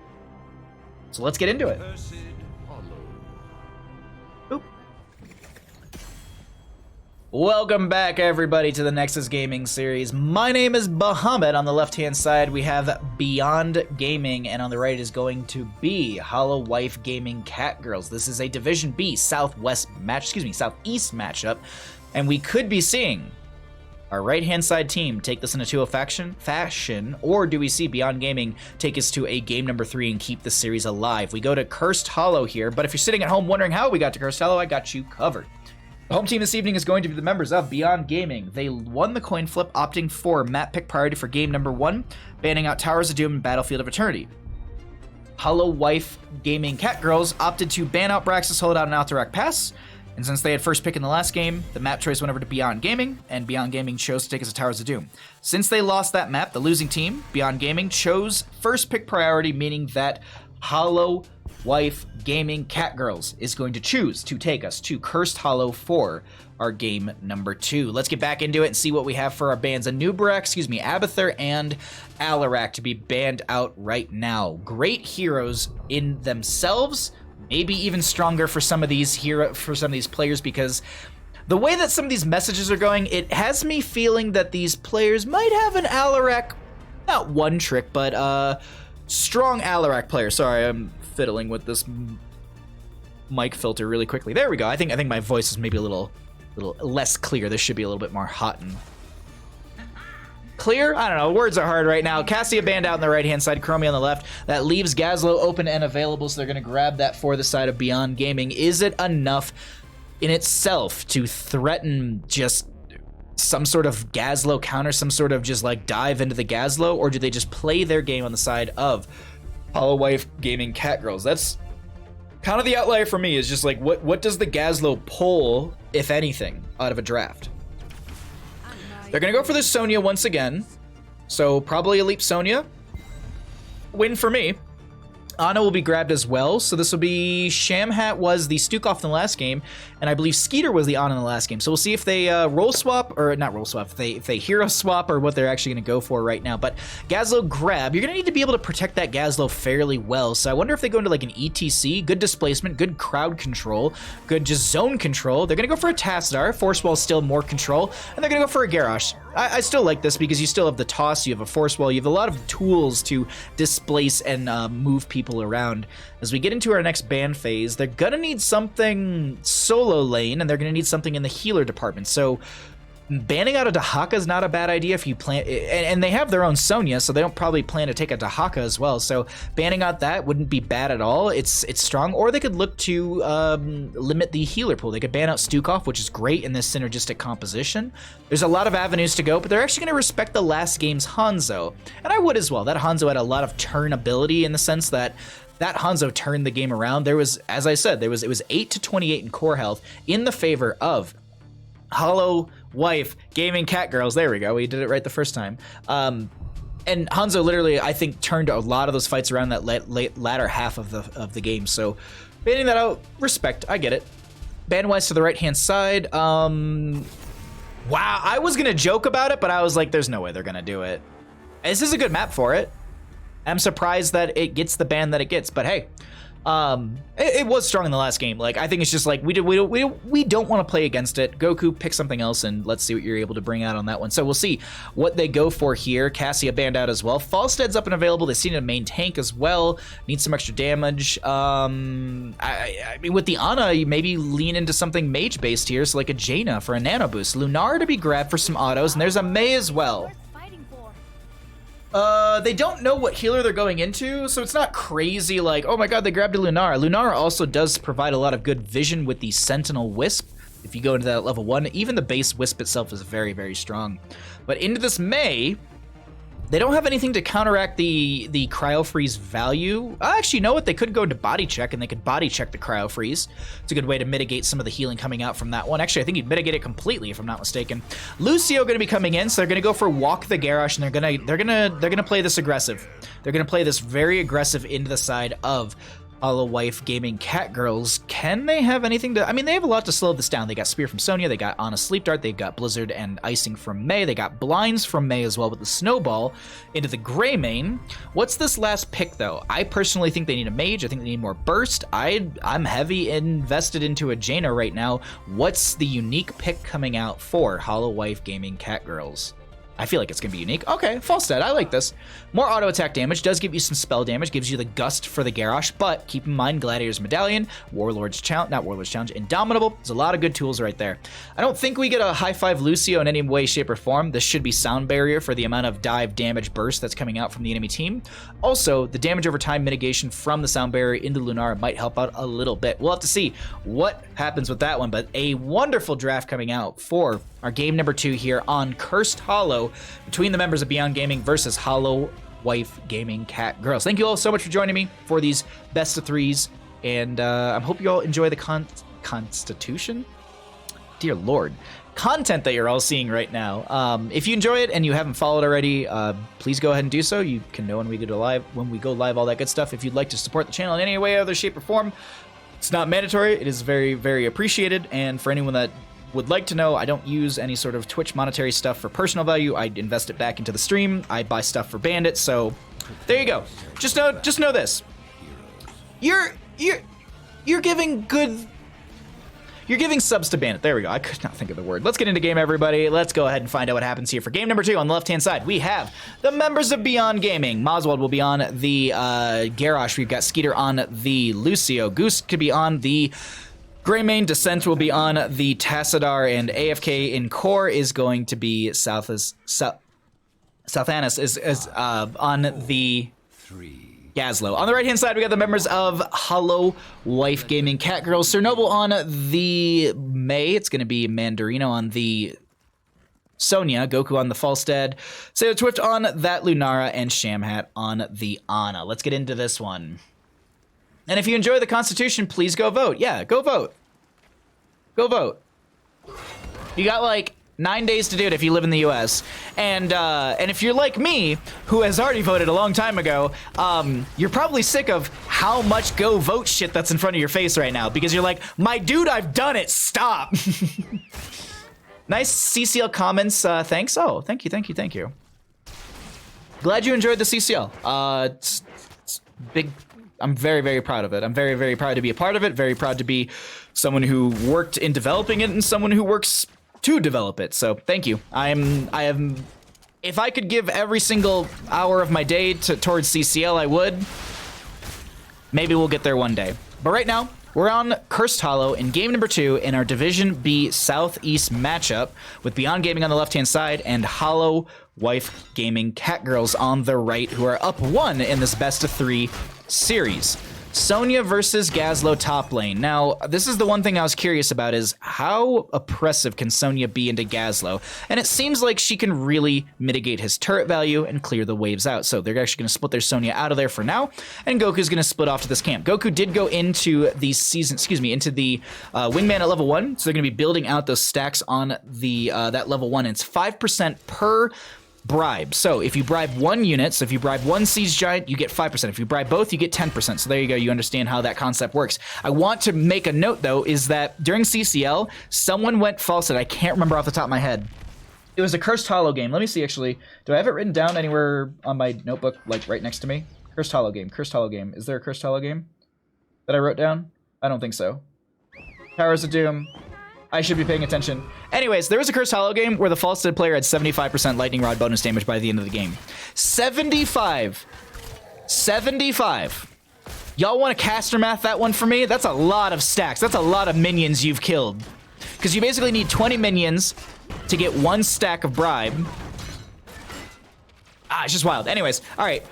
So let's get into it. Oop. Welcome back, everybody, to the Nexus Gaming series. My name is Bahamut. On the left-hand side, we have Beyond Gaming, and on the right is going to be Holowife Gaming Catgirls. This is a Division B Southeast matchup, and we could be seeing our right-hand side team take this in a 2-0 fashion, or do we see Beyond Gaming take us to a game number 3 and keep the series alive? We go to Cursed Hollow here, but if you're sitting at home wondering how we got to Cursed Hollow, I got you covered. The home team this evening is going to be the members of Beyond Gaming. They won the coin flip, opting for map pick priority for game number 1, banning out Towers of Doom and Battlefield of Eternity. Holowife Gaming Catgirls opted to ban out Braxis Holdout and Alterac Pass, And since they had first pick in the last game, the map choice went over to Beyond Gaming, and Beyond Gaming chose to take us to Towers of Doom. Since they lost that map, the losing team, Beyond Gaming, chose first pick priority, meaning that Holowife Gaming Catgirls is going to choose to take us to Cursed Hollow for our game number 2. Let's get back into it and see what we have for our bans. Abathur and Alarak to be banned out right now. Great heroes in themselves, maybe even stronger for some of these players, because the way that some of these messages are going, it has me feeling that these players might have an Alarak, not one trick, but strong Alarak player. Sorry, I'm fiddling with this mic filter really quickly. There we go. I think my voice is maybe a little less clear. This should be a little bit more hot and clear. I don't know. Words are hard right now. Cassia banned out on the right-hand side, Chromie on the left. That leaves Gazlo open and available, so they're going to grab that for the side of Beyond Gaming. Is it enough in itself to threaten just some sort of Gazlo counter, some sort of just like dive into the Gazlo, or do they just play their game on the side of Holowife Gaming Catgirls? That's kind of the outlier for me, is just like, what does the Gazlo pull, if anything, out of a draft? They're going to go for the Sonya once again, so probably a Leap Sonya. Win for me. Ana will be grabbed as well, so this will be Shamhat was the Stukov in the last game, and I believe Skeeter was the Ana in the last game. So we'll see if they role swap, or not role swap, if they hero swap, or what they're actually going to go for right now. But Gazlo grab, you're going to need to be able to protect that Gazlo fairly well, so I wonder if they go into like an ETC, good displacement, good crowd control, good just zone control. They're going to go for a Tassadar, Force Wall still more control, and they're going to go for a Garrosh. I still like this because you still have the toss, you have a Force Wall, you have a lot of tools to displace and move people around. As we get into our next ban phase, they're gonna need something solo lane, and they're gonna need something in the healer department. So banning out a Dahaka is not a bad idea if you plan, and they have their own Sonya, so they don't probably plan to take a Dahaka as well. So banning out that wouldn't be bad at all. It's strong, or they could look to limit the healer pool. They could ban out Stukov, which is great in this synergistic composition. There's a lot of avenues to go, but they're actually going to respect the last game's Hanzo, and I would as well. That Hanzo had a lot of turn ability in the sense that Hanzo turned the game around. There was, as I said, it was 8 to 28 in core health in the favor of Holowife Gaming Catgirls. There we go. We did it right the first time. And Hanzo literally, I think, turned a lot of those fights around that latter half of the game. So banning that out, respect. I get it. Bandwise to the right-hand side. Wow, I was going to joke about it, but I was like, there's no way they're going to do it. This is a good map for it. I'm surprised that it gets the ban that it gets, but hey. It was strong in the last game. Like, I think it's just like we don't want to play against it. Goku, pick something else, and let's see what you're able to bring out on that one. So we'll see what they go for here. Cassia banned out as well. Falstead's up and available. They seem to main tank as well. Need some extra damage. I mean, with the Ana, you maybe lean into something mage based here, so like a Jaina for a nano boost. Lunar to be grabbed for some autos, and there's a Mei as well. They don't know what healer they're going into, so it's not crazy like, oh my god, they grabbed a Lunar. Lunar also does provide a lot of good vision with the Sentinel Wisp. If you go into that level 1, even the base Wisp itself is very, very strong. But into this Mei, they don't have anything to counteract the Cryo Freeze value. Actually, you know what? They could go into Body Check, and they could Body Check the Cryo Freeze. It's a good way to mitigate some of the healing coming out from that one. Actually, I think you'd mitigate it completely, if I'm not mistaken. Lucio going to be coming in, so they're going to go for Walk the Garrosh, and they're gonna play this aggressive. They're going to play this very aggressive into the side of Holowife Gaming Catgirls. Can they have anything to... I mean, they have a lot to slow this down. They got Spear from Sonya, they got Ana Sleep Dart, they've got Blizzard and Icing from Mei, they got Blinds from Mei as well with the Snowball into the Gray main. What's this last pick, though? I personally think they need a Mage. I think they need more Burst. I'm heavy invested into a Jaina right now. What's the unique pick coming out for Holowife Gaming Catgirls? I feel like it's going to be unique. Okay, Falstad, I like this. More auto attack damage, does give you some spell damage, gives you the Gust for the Garrosh, but keep in mind Gladiator's Medallion, Warlord's Challenge, not Warlord's Challenge, Indomitable. There's a lot of good tools right there. I don't think we get a high five Lucio in any way, shape, or form. This should be Sound Barrier for the amount of dive damage burst that's coming out from the enemy team. Also, the damage over time mitigation from the Sound Barrier into Lunar might help out a little bit. We'll have to see what happens with that one, but a wonderful draft coming out for our game number 2 here on Cursed Hollow between the members of Beyond Gaming versus Holowife Gaming Catgirls. Thank you all so much for joining me for these best of 3s, and I hope you all enjoy the Constitution? Dear Lord. Content that you're all seeing right now. If you enjoy it and you haven't followed already, please go ahead and do so. You can know when we go live, all that good stuff. If you'd like to support the channel in any way, other shape, or form, it's not mandatory. It is very, very appreciated. And for anyone that would like to know, I don't use any sort of Twitch monetary stuff for personal value. I invest it back into the stream. I buy stuff for Bandit. So there you go. Just know this. You're giving good. You're giving subs to Bandit. There we go. I could not think of the word. Let's get into game, everybody. Let's go ahead and find out what happens here. For game number 2, on the left-hand side, we have the members of Beyond Gaming. Moswald will be on the Garrosh. We've got Skeeter on the Lucio. Goose could be on the Greymane. Descent will be on the Tassadar. And AFK in core is going to be Southanis is on the Gazlo. On the right-hand side, we got the members of Holowife Gaming, Catgirls, Chernobyl on the May. It's going to be Mandarino on the Sonya, Goku on the Falstead, Sailor Twift on that Lunara, and Shamhat on the Ana. Let's get into this one. And if you enjoy the Constitution, please go vote. Yeah, go vote. Go vote. You got like 9 days to do it if you live in the U.S. And if you're like me, who has already voted a long time ago, you're probably sick of how much go vote shit that's in front of your face right now, because you're like, my dude, I've done it, stop. Nice CCL comments, thanks. Oh, thank you. Glad you enjoyed the CCL. It's big. I'm very, very proud of it. I'm very, very proud to be a part of it, very proud to be someone who worked in developing it and someone who works to develop it. So thank you. If I could give every single hour of my day towards CCL, I would. Maybe we'll get there one day. But right now, we're on Cursed Hollow in game number 2 in our Division B Southeast matchup with Beyond Gaming on the left-hand side and Holowife Gaming Catgirls on the right, who are up 1 in this best of 3 series. Sonya versus Gazlo top lane. Now, this is the one thing I was curious about, is how oppressive can Sonya be into Gazlo? And it seems like she can really mitigate his turret value and clear the waves out. So they're actually going to split their Sonya out of there for now, and Goku's going to split off to this camp. Goku did go into the Wingman at level 1, so they're going to be building out those stacks on the that level 1. And it's 5% per bribe. So if you bribe 1 unit, so if you bribe 1 Siege Giant, you get 5%. If you bribe both, you get 10%. So there you go. You understand how that concept works. I want to make a note, though, is that during CCL, someone went false. I can't remember off the top of my head. It was a Cursed Hollow game. Let me see, actually. Do I have it written down anywhere on my notebook, like right next to me? Cursed Hollow game. Cursed Hollow game. Is there a Cursed Hollow game that I wrote down? I don't think so. Towers of Doom. I should be paying attention. Anyways, there was a Cursed Hollow game where the Falstead player had 75% Lightning Rod bonus damage by the end of the game. 75. 75. Y'all want to caster math that one for me? That's a lot of stacks. That's a lot of minions you've killed. Because you basically need 20 minions to get 1 stack of bribe. It's just wild. Anyways, all right.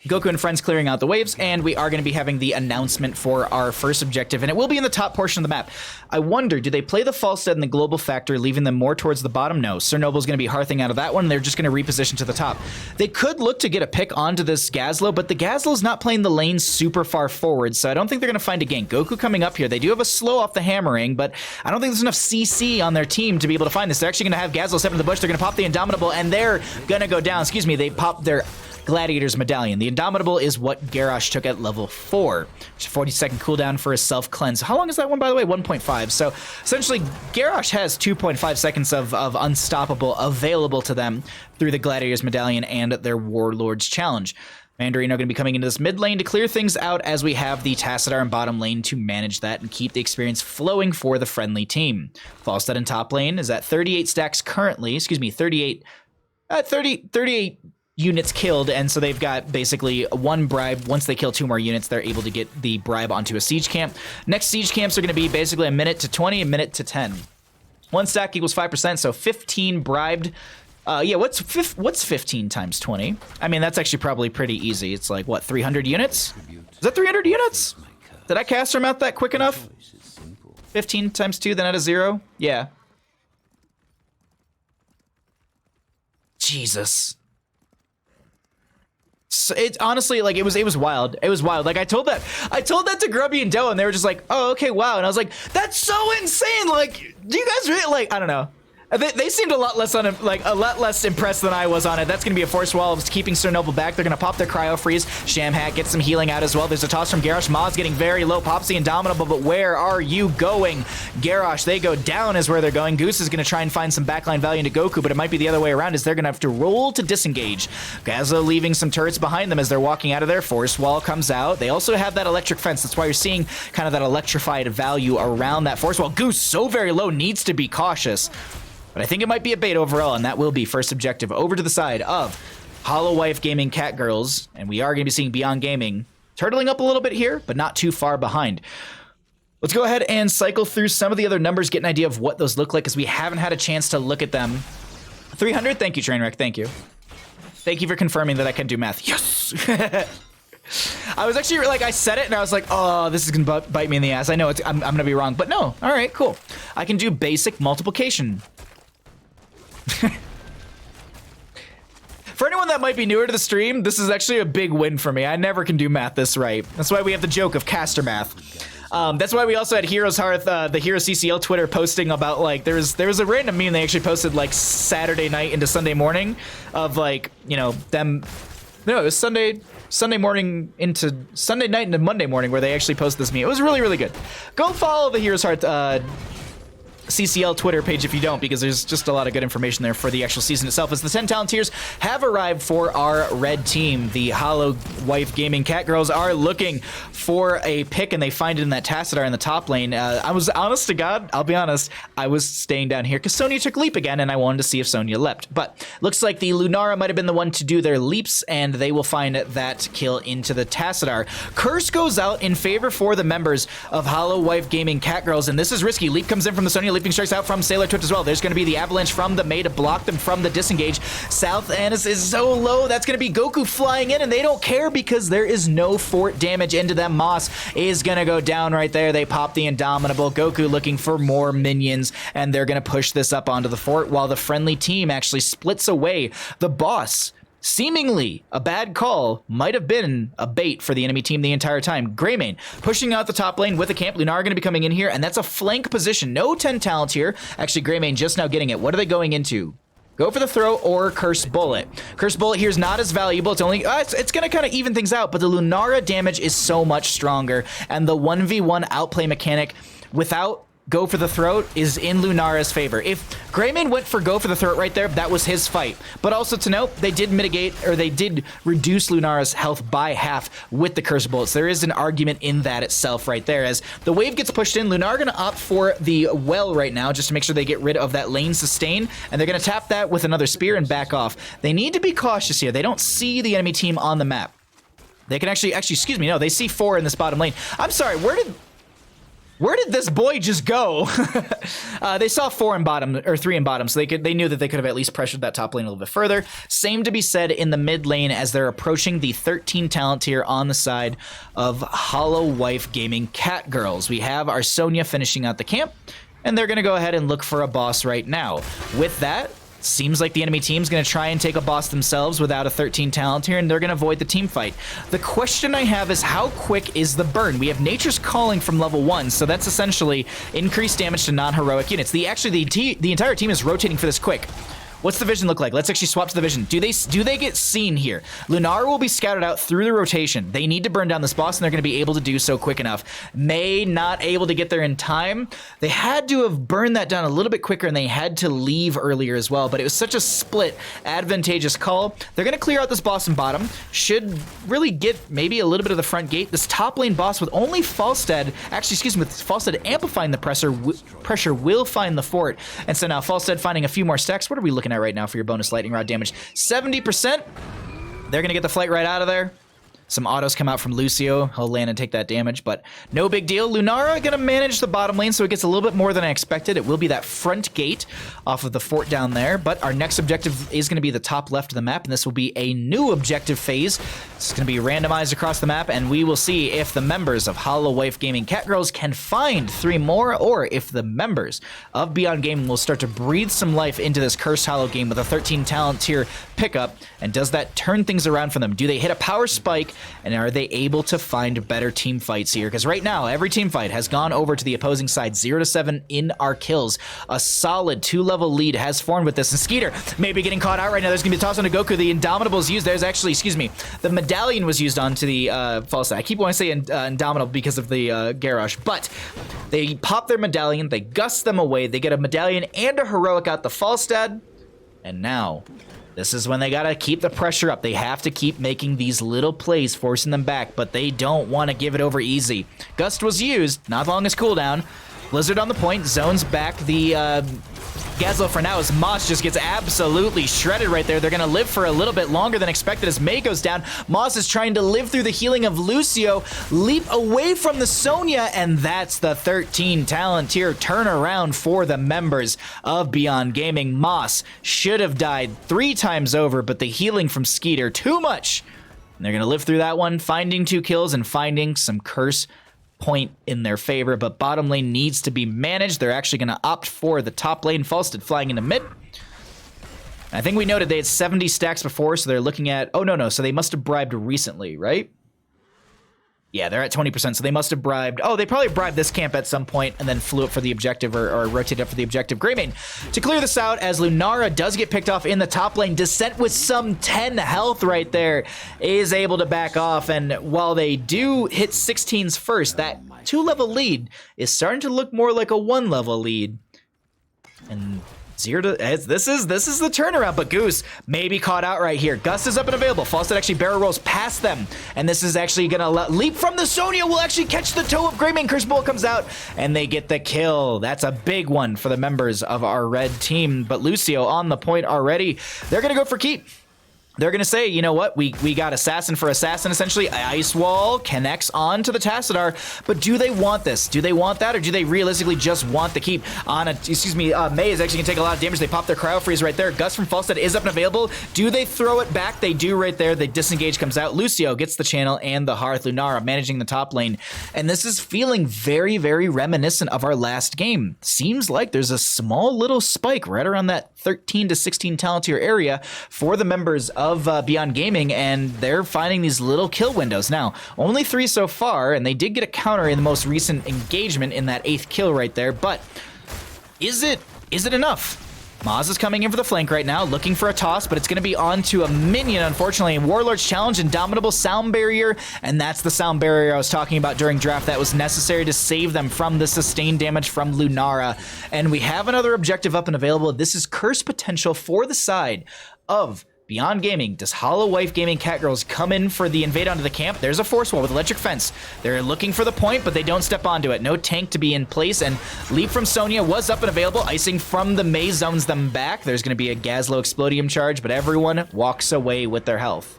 Goku and friends clearing out the waves, and we are going to be having the announcement for our first objective, and it will be in the top portion of the map. I wonder, do they play the Falstead and the Global Factor, leaving them more towards the bottom? No. Cernoble's going to be hearthing out of that one, and they're just going to reposition to the top. They could look to get a pick onto this Gazlo, but the Gazlo's not playing the lane super far forward, so I don't think they're going to find a gank. Goku coming up here. They do have a slow off the hammering, but I don't think there's enough CC on their team to be able to find this. They're actually going to have Gazlo step into the bush. They're going to pop the Indomitable, and they're going to go down. Excuse me, they popped their Gladiator's Medallion. The Indomitable is what Garrosh took at level 4. 40-second cooldown for a self-cleanse. How long is that one, by the way? 1.5. So essentially, Garrosh has 2.5 seconds of unstoppable available to them through the Gladiator's Medallion and their Warlord's Challenge. Mandarino going to be coming into this mid lane to clear things out, as we have the Tassadar in bottom lane to manage that and keep the experience flowing for the friendly team. Falstead in top lane is at 38 stacks currently. Excuse me, 38 units killed, and so they've got basically 1 bribe. Once they kill 2 more units, they're able to get the bribe onto a siege camp. Next siege camps are going to be basically a minute to 20, a minute to 10. 1 stack equals 5%, so 15 bribed. Yeah, what's 15 times 20? I mean, that's actually probably pretty easy. It's like, what, 300 units? Is that 300 units? Did I cast them out that quick enough? 15 times 2, then add a 0? Yeah. Jesus. it's honestly like it was wild. It was wild. Like I told that to Grubby and Doe, and they were just like, oh, okay, wow. And I was like, that's so insane. Like, do you guys really like? I don't know. They seemed a lot less impressed than I was on it. That's going to be a force wall of keeping Sir Noble back. They're going to pop their cryo freeze. Shamhat gets some healing out as well. There's a toss from Garrosh. Ma's getting very low. Pops the Indomitable, but where are you going? Garrosh, they go down is where they're going. Goose is going to try and find some backline value into Goku, but it might be the other way around as they're going to have to roll to disengage. Gaza leaving some turrets behind them as they're walking out of there. Force wall comes out. They also have that electric fence. That's why you're seeing kind of that electrified value around that force wall. Goose, so very low, needs to be cautious. But I think it might be a bait overall, and that will be first objective over to the side of Holowife Gaming Catgirls, and we are going to be seeing Beyond Gaming turtling up a little bit here, but not too far behind. Let's go ahead and cycle through some of the other numbers, get an idea of what those look like, because we haven't had a chance to look at them. 300, thank you, Trainwreck, thank you. Thank you for confirming that I can do math. Yes! I was actually, like, I said it, and I was like, oh, this is going to bite me in the ass. I know I'm going to be wrong, but no. All right, cool. I can do basic multiplication. For anyone that might be newer to the stream, this is actually a big win for me. I never can do math this right. That's why we have the joke of caster math. That's why we also had Heroes Hearth, the Hero CCL Twitter posting about, like, there was a random meme they actually posted, like, Saturday night into Sunday morning of, like, you know, them. No, it was Sunday morning into Sunday night into Monday morning where they actually posted this meme. It was really, really good. Go follow the Heroes Hearth CCL Twitter page if you don't, because there's just a lot of good information there for the actual season itself. As the 10 Talontiers have arrived for our red team, the Holowife Gaming Catgirls are looking for a pick, and they find it in that Tassadar in the top lane. I was honest to God, I'll be honest, I was staying down here because Sonya took leap again, and I wanted to see if Sonya leapt. But looks like the Lunara might have been the one to do their leaps, and they will find that kill into the Tassadar. Curse goes out in favor for the members of Holowife Gaming Catgirls, and this is risky. Leap comes in from the Sonya. Leaping strikes out from Sailor Twitch as well. There's going to be the avalanche from the Mei to block them from the disengage. South Annis is so low. That's going to be Goku flying in, and they don't care because there is no fort damage into them. Moss is going to go down right there. They pop the Indomitable. Goku looking for more minions, and they're going to push this up onto the fort while the friendly team actually splits away. The boss, seemingly a bad call, might have been a bait for the enemy team the entire time. Greymane pushing out the top lane with a camp. Lunar going to be coming in here, and that's a flank position. No 10 talent here. Actually, Greymane just now getting it. What are they going into? Go for the throw or Curse Bullet. Curse Bullet here is not as valuable. It's only it's going to kind of even things out, but the Lunara damage is so much stronger, and the 1v1 outplay mechanic without go for the throat is in Lunara's favor. If Greymane went for go for the throat right there, that was his fight. But also to note, they did mitigate, or they did reduce Lunara's health by half with the Curse Bullets. There is an argument in that itself right there. As the wave gets pushed in, Lunara going to opt for the well right now just to make sure they get rid of that lane sustain, and they're going to tap that with another spear and back off. They need to be cautious here. They don't see the enemy team on the map. They can actually, excuse me, no, they see 4 in this bottom lane. I'm sorry, where did this boy just go? They saw 4 in bottom, or 3 in bottom, so they knew that they could have at least pressured that top lane a little bit further. Same to be said in the mid lane as they're approaching the 13 talent tier on the side of Holowife Gaming Catgirls. We have our Sonya finishing out the camp, and they're going to go ahead and look for a boss right now. With that, seems like the enemy team's going to try and take a boss themselves without a 13 talent here, and they're going to avoid the team fight. The question I have is how quick is the burn? We have Nature's Calling from level 1, so that's essentially increased damage to non-heroic units. The entire team is rotating for this quick. What's the vision look like? Let's actually swap to the vision. Do they get seen here? Lunar will be scouted out through the rotation. They need to burn down this boss, and they're going to be able to do so quick enough. May not able to get there in time. They had to have burned that down a little bit quicker, and they had to leave earlier as well, but it was such a split, advantageous call. They're going to clear out this boss in bottom. Should really get maybe a little bit of the front gate. This top lane boss with only Falstad, with Falstad amplifying the pressure will find the fort. And so now Falstad finding a few more stacks. What are we looking at right now for your bonus lightning rod damage? 70%. They're gonna get the flight right out of there. Some autos come out from Lucio. He'll land and take that damage, but no big deal. Lunara gonna manage the bottom lane, so it gets a little bit more than I expected. It will be that front gate off of the fort down there, but our next objective is gonna be the top left of the map, and this will be a new objective phase. It's gonna be randomized across the map, and we will see if the members of Holowife Gaming Catgirls can find 3 more, or if the members of Beyond Gaming will start to breathe some life into this Cursed Hollow game with a 13 talent tier pickup, and does that turn things around for them? Do they hit a power spike, and are they able to find better team fights here? Because right now, every team fight has gone over to the opposing side, 0-7 in our kills. A solid 2-level lead has formed with this, and Skeeter maybe getting caught out right now. There's gonna be a toss on to Goku. The Indomitable is used. There's actually, excuse me, the medallion was used onto the false side. I keep wanting to say Indomitable because of the Garrosh, but they pop their medallion, they gust them away, they get a medallion and a heroic out the Falstad, and now this is when they gotta keep the pressure up. They have to keep making these little plays, forcing them back, but they don't want to give it over easy. Gust was used, not long as cooldown. Blizzard on the point, zones back the Gazlo for now as Moss just gets absolutely shredded right there. They're gonna live for a little bit longer than expected as Mei goes down. Moss is trying to live through the healing of Lucio, leap away from the Sonya, and that's the 13 talent tier turnaround for the members of Beyond Gaming. Moss should have died 3 times over, but the healing from Skeeter, too much. And they're gonna live through that one, finding 2 kills and finding some curse point in their favor, but bottom lane needs to be managed. They're actually going to opt for the top lane. Falstad flying into mid. I think we noted they had 70 stacks before, so they're looking at... Oh, no, so they must have bribed recently, right? Yeah, they're at 20%, so they must have bribed... Oh, they probably bribed this camp at some point and then flew up for the objective or rotated up for the objective. Greymane to clear this out as Lunara does get picked off in the top lane. Descent with some 10 health right there is able to back off, and while they do hit 16s first, that 2-level lead is starting to look more like a 1-level lead. And... this is the turnaround, but Goose may be caught out right here. Gust is up and available. Falstad actually barrel rolls past them, and this is actually gonna leap from the Sonya. Will actually catch the toe of Greymane. Curse Bolt comes out, and they get the kill. That's a big one for the members of our red team, but Lucio on the point already. They're gonna go for keep. They're going to say, you know what, we got assassin for assassin, essentially. Ice Wall connects on to the Tassadar, but do they want this? Do they want that, or do they realistically just want the keep? On a, excuse me, Mei is actually going to take a lot of damage. They pop their Cryo Freeze right there. Gust from Falstad is up and available. Do they throw it back? They do right there. The disengage comes out. Lucio gets the channel and the Hearth. Lunara managing the top lane. And this is feeling very, very reminiscent of our last game. Seems like there's a small little spike right around that 13 to 16 talent tier area for the members of Beyond Gaming, and they're finding these little kill windows. Now, only 3 so far, and they did get a counter in the most recent engagement in that 8th kill right there, but is it enough? Maz is coming in for the flank right now, looking for a toss, but it's going to be onto a minion, unfortunately. Warlord's Challenge, Indomitable Sound Barrier, and that's the Sound Barrier I was talking about during draft that was necessary to save them from the sustained damage from Lunara. And we have another objective up and available. This is Curse Potential for the side of Beyond Gaming. Does Holowife Gaming Catgirls come in for the invade onto the camp? There's a force wall with electric fence. They're looking for the point, but they don't step onto it. No tank to be in place, and leap from Sonya was up and available. Icing from the Mei zones them back. There's going to be a Gazlo Explodium charge, but everyone walks away with their health.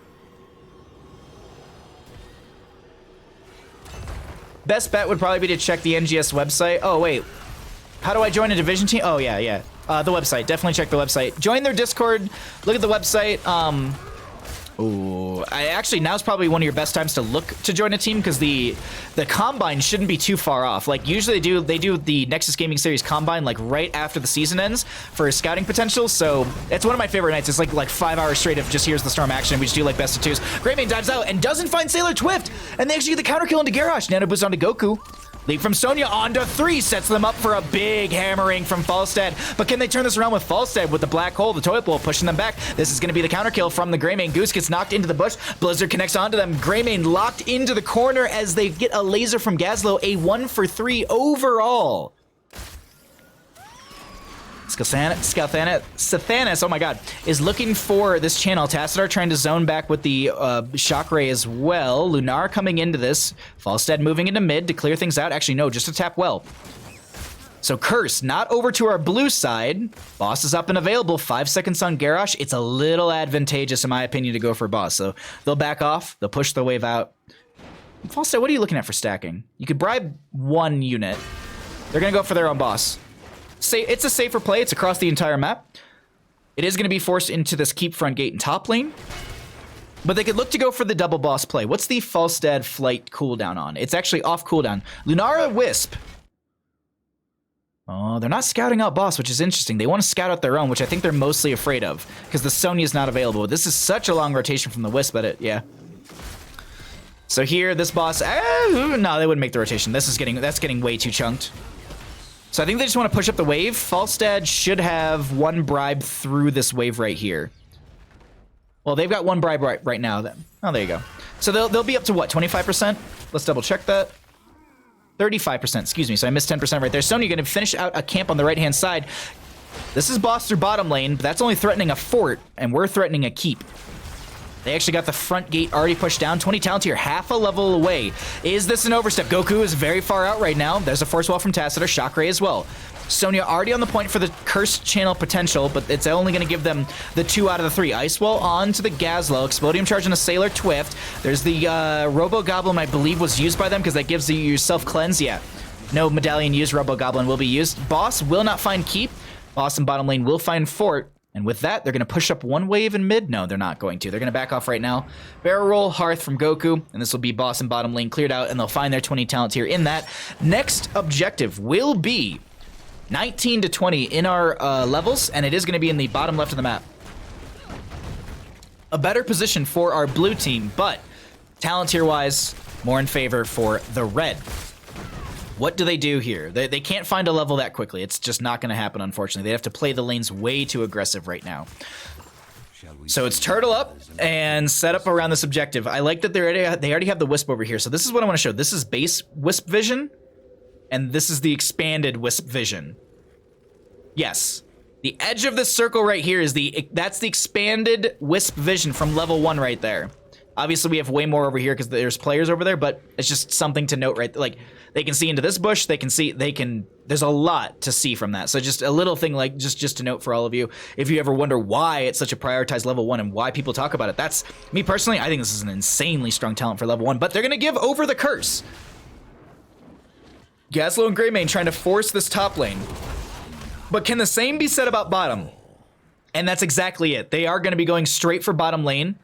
Best bet would probably be to check the NGS website. Oh, wait. How do I join a division team? Oh, yeah. The website. Definitely check the website. Join their Discord. Look at the website. Ooh, now's probably one of your best times to look to join a team, because the combine shouldn't be too far off. Like, usually they do the Nexus Gaming Series combine like right after the season ends for scouting potential. So it's one of my favorite nights. It's like 5 hours straight of just here's the storm action. We just do like best of 2s. Greymane dives out and doesn't find Sailor Twift, and they actually get the counter kill into Garrosh. Nano boost onto Goku. Leap from Sonya onto 3, sets them up for a big hammering from Falstad. But can they turn this around with Falstad with the black hole, the toilet bowl, pushing them back? This is going to be the counter kill from the Greymane. Goose gets knocked into the bush. Blizzard connects onto them. Greymane locked into the corner as they get a laser from Gazlo. A 1 for 3 overall. Sathanis, oh my god, is looking for this channel. Tassadar trying to zone back with the shock ray as well. Lunar coming into this. Falstad moving into mid to clear things out. Actually, no, just to tap well. So Curse, not over to our blue side. Boss is up and available. 5 seconds on Garrosh. It's a little advantageous, in my opinion, to go for Boss. So they'll back off. They'll push the wave out. Falstad, what are you looking at for stacking? You could bribe 1 unit. They're going to go for their own Boss. It's a safer play. It's across the entire map. It is going to be forced into this keep front gate and top lane. But they could look to go for the double Boss play. What's the Falstad flight cooldown on? It's actually off cooldown. Lunara Wisp. Oh, they're not scouting out Boss, which is interesting. They want to scout out their own, which I think they're mostly afraid of, because the Sonya's not available. This is such a long rotation from the Wisp, but yeah. So here, this Boss, no, they wouldn't make the rotation. That's getting way too chunked. So I think they just want to push up the wave. Falstad should have 1 bribe through this wave right here. Well, they've got 1 bribe right now. Then. Oh, there you go. So they'll be up to what, 25%? Let's double check that. 35%, excuse me, so I missed 10% right there. Sonya going to finish out a camp on the right-hand side. This is Boss through bottom lane, but that's only threatening a fort, and we're threatening a keep. They actually got the front gate already pushed down. 20 talent here, half a level away. Is this an overstep? Goku is very far out right now. There's a Force Wall from Tassadar, Shock Ray as well. Sonya already on the point for the Cursed Channel potential, but it's only going to give them the 2 out of the 3. Ice Wall onto the Gazlo, Explodium Charge on a Sailor Twift. There's the Robo Goblin, I believe, was used by them because that gives you self-cleanse. Yeah, no Medallion used, Robo Goblin will be used. Boss will not find Keep. Boss and bottom lane will find Fort. And with that, they're going to push up 1 wave in mid. No, they're not going to. They're going to back off right now. Barrel Roll, Hearth from Goku, and this will be Boss and bottom lane cleared out, and they'll find their 20 talents here in that. Next objective will be 19 to 20 in our levels, and it is going to be in the bottom left of the map. A better position for our blue team, but talent tier-wise, more in favor for the red. What do they do here? They can't find a level that quickly. It's just not going to happen, unfortunately. They have to play the lanes way too aggressive right now. So it's turtle up and set up around this objective. I like that they already have the Wisp over here. So this is what I want to show. This is base Wisp vision, and this is the expanded Wisp vision. Yes. The edge of this circle right here is that's the expanded Wisp vision from level 1 right there. Obviously, we have way more over here because there's players over there, but it's just something to note, right? Like, they can see into this bush, there's a lot to see from that. So just a little thing, like, just to note for all of you, if you ever wonder why it's such a prioritized level 1 and why people talk about it, that's, me personally, I think this is an insanely strong talent for level 1, but they're going to give over the curse. Gazlo and Greymane trying to force this top lane. But can the same be said about bottom? And that's exactly it. They are going to be going straight for bottom lane.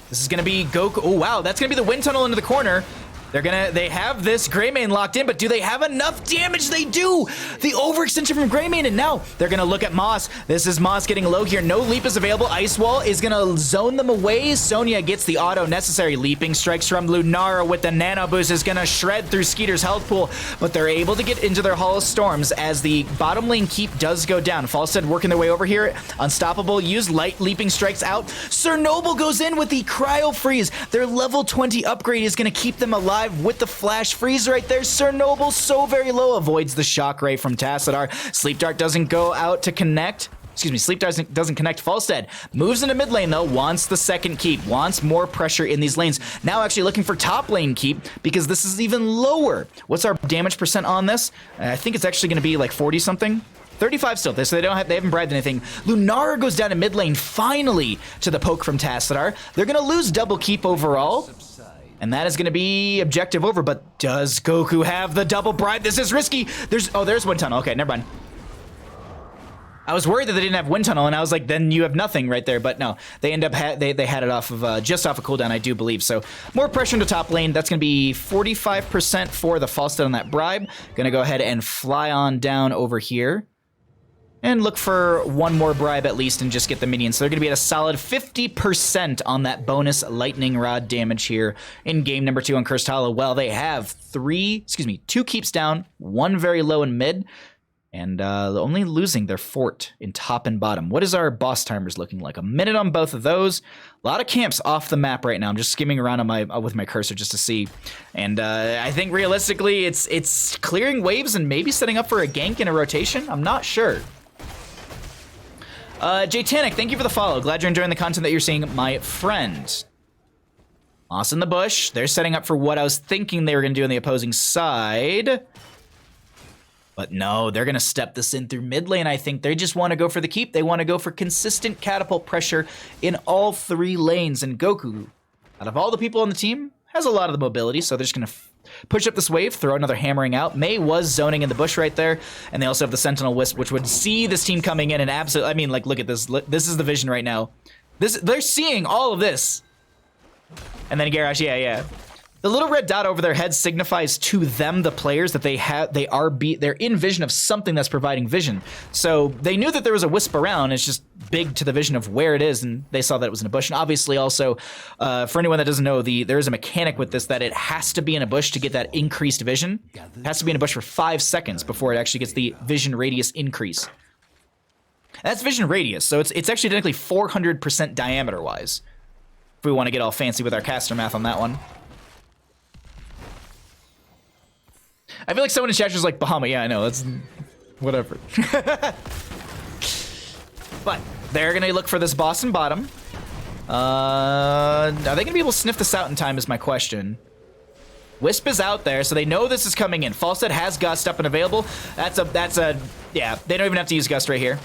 This is going to be Goku. Oh, wow. That's going to be the wind tunnel into the corner. They have this Greymane locked in, but do they have enough damage? They do! The overextension from Greymane, and now they're gonna look at Moss. This is Moss getting low here. No leap is available. Ice Wall is gonna zone them away. Sonya gets the auto necessary. Leaping strikes from Lunara with the nano boost is gonna shred through Skeeter's health pool, but they're able to get into their Hall of Storms as the bottom lane keep does go down. Falstad working their way over here. Unstoppable, use light leaping strikes out. Sir Noble goes in with the Cryo Freeze. Their level 20 upgrade is gonna keep them alive with the flash freeze right there. Sir Noble so very low, avoids the shock ray from Tassadar. Sleep Dart doesn't go out to connect. Excuse me, Sleep Dart doesn't connect. Falstad moves into mid lane though, wants the second keep, wants more pressure in these lanes. Now actually looking for top lane keep because this is even lower. What's our damage percent on this? I think it's actually gonna be like 40 something. 35 still, so they haven't bribed anything. Lunara goes down to mid lane finally to the poke from Tassadar. They're gonna lose double keep overall. And that is going to be objective over, but does Goku have the double bribe? This is risky. There's wind tunnel. Okay, never mind. I was worried that they didn't have wind tunnel, and I was like, then you have nothing right there. But no, they end up they had it off of just off of cooldown, I do believe. So more pressure into top lane. That's going to be 45% for the Falstad on that bribe. Going to go ahead and fly on down over here. And look for one more bribe at least and just get the minions. So they're going to be at a solid 50% on that bonus lightning rod damage here in game number 2 on Cursed Hollow. Well, they have 2 keeps down, 1 very low in mid, and only losing their fort in top and bottom. What is our boss timers looking like? A minute on both of those. A lot of camps off the map right now. I'm just skimming around on with my cursor just to see. And I think realistically it's clearing waves and maybe setting up for a gank in a rotation. I'm not sure. Jaytanic, thank you for the follow. Glad you're enjoying the content that you're seeing, my friend. Moss in the bush. They're setting up for what I was thinking they were going to do on the opposing side. But no, they're going to step this in through mid lane, I think. They just want to go for the keep. They want to go for consistent catapult pressure in all 3 lanes. And Goku, out of all the people on the team, has a lot of the mobility, so they're just going to push up this wave, throw another hammering out. Mei was zoning in the bush right there, and they also have the Sentinel Wisp, which would see this team coming in and absolutely... I mean, like, look at this. This is the vision right now. They're seeing all of this. And then Garrosh, yeah. The little red dot over their head signifies to them, the players, that they're in vision of something that's providing vision. So they knew that there was a wisp around. It's just big to the vision of where it is, and they saw that it was in a bush. And obviously, also, for anyone that doesn't know, there is a mechanic with this that it has to be in a bush to get that increased vision. It has to be in a bush for 5 seconds before it actually gets the vision radius increase. That's vision radius, so it's actually technically 400% diameter-wise. If we want to get all fancy with our caster math on that one. I feel like someone in chat was like, Bahama, yeah, I know, that's... whatever. But they're going to look for this boss in bottom. Are they going to be able to sniff this out in time is my question. Wisp is out there, so they know this is coming in. Falstead has Gust up and available. Yeah, they don't even have to use Gust right here.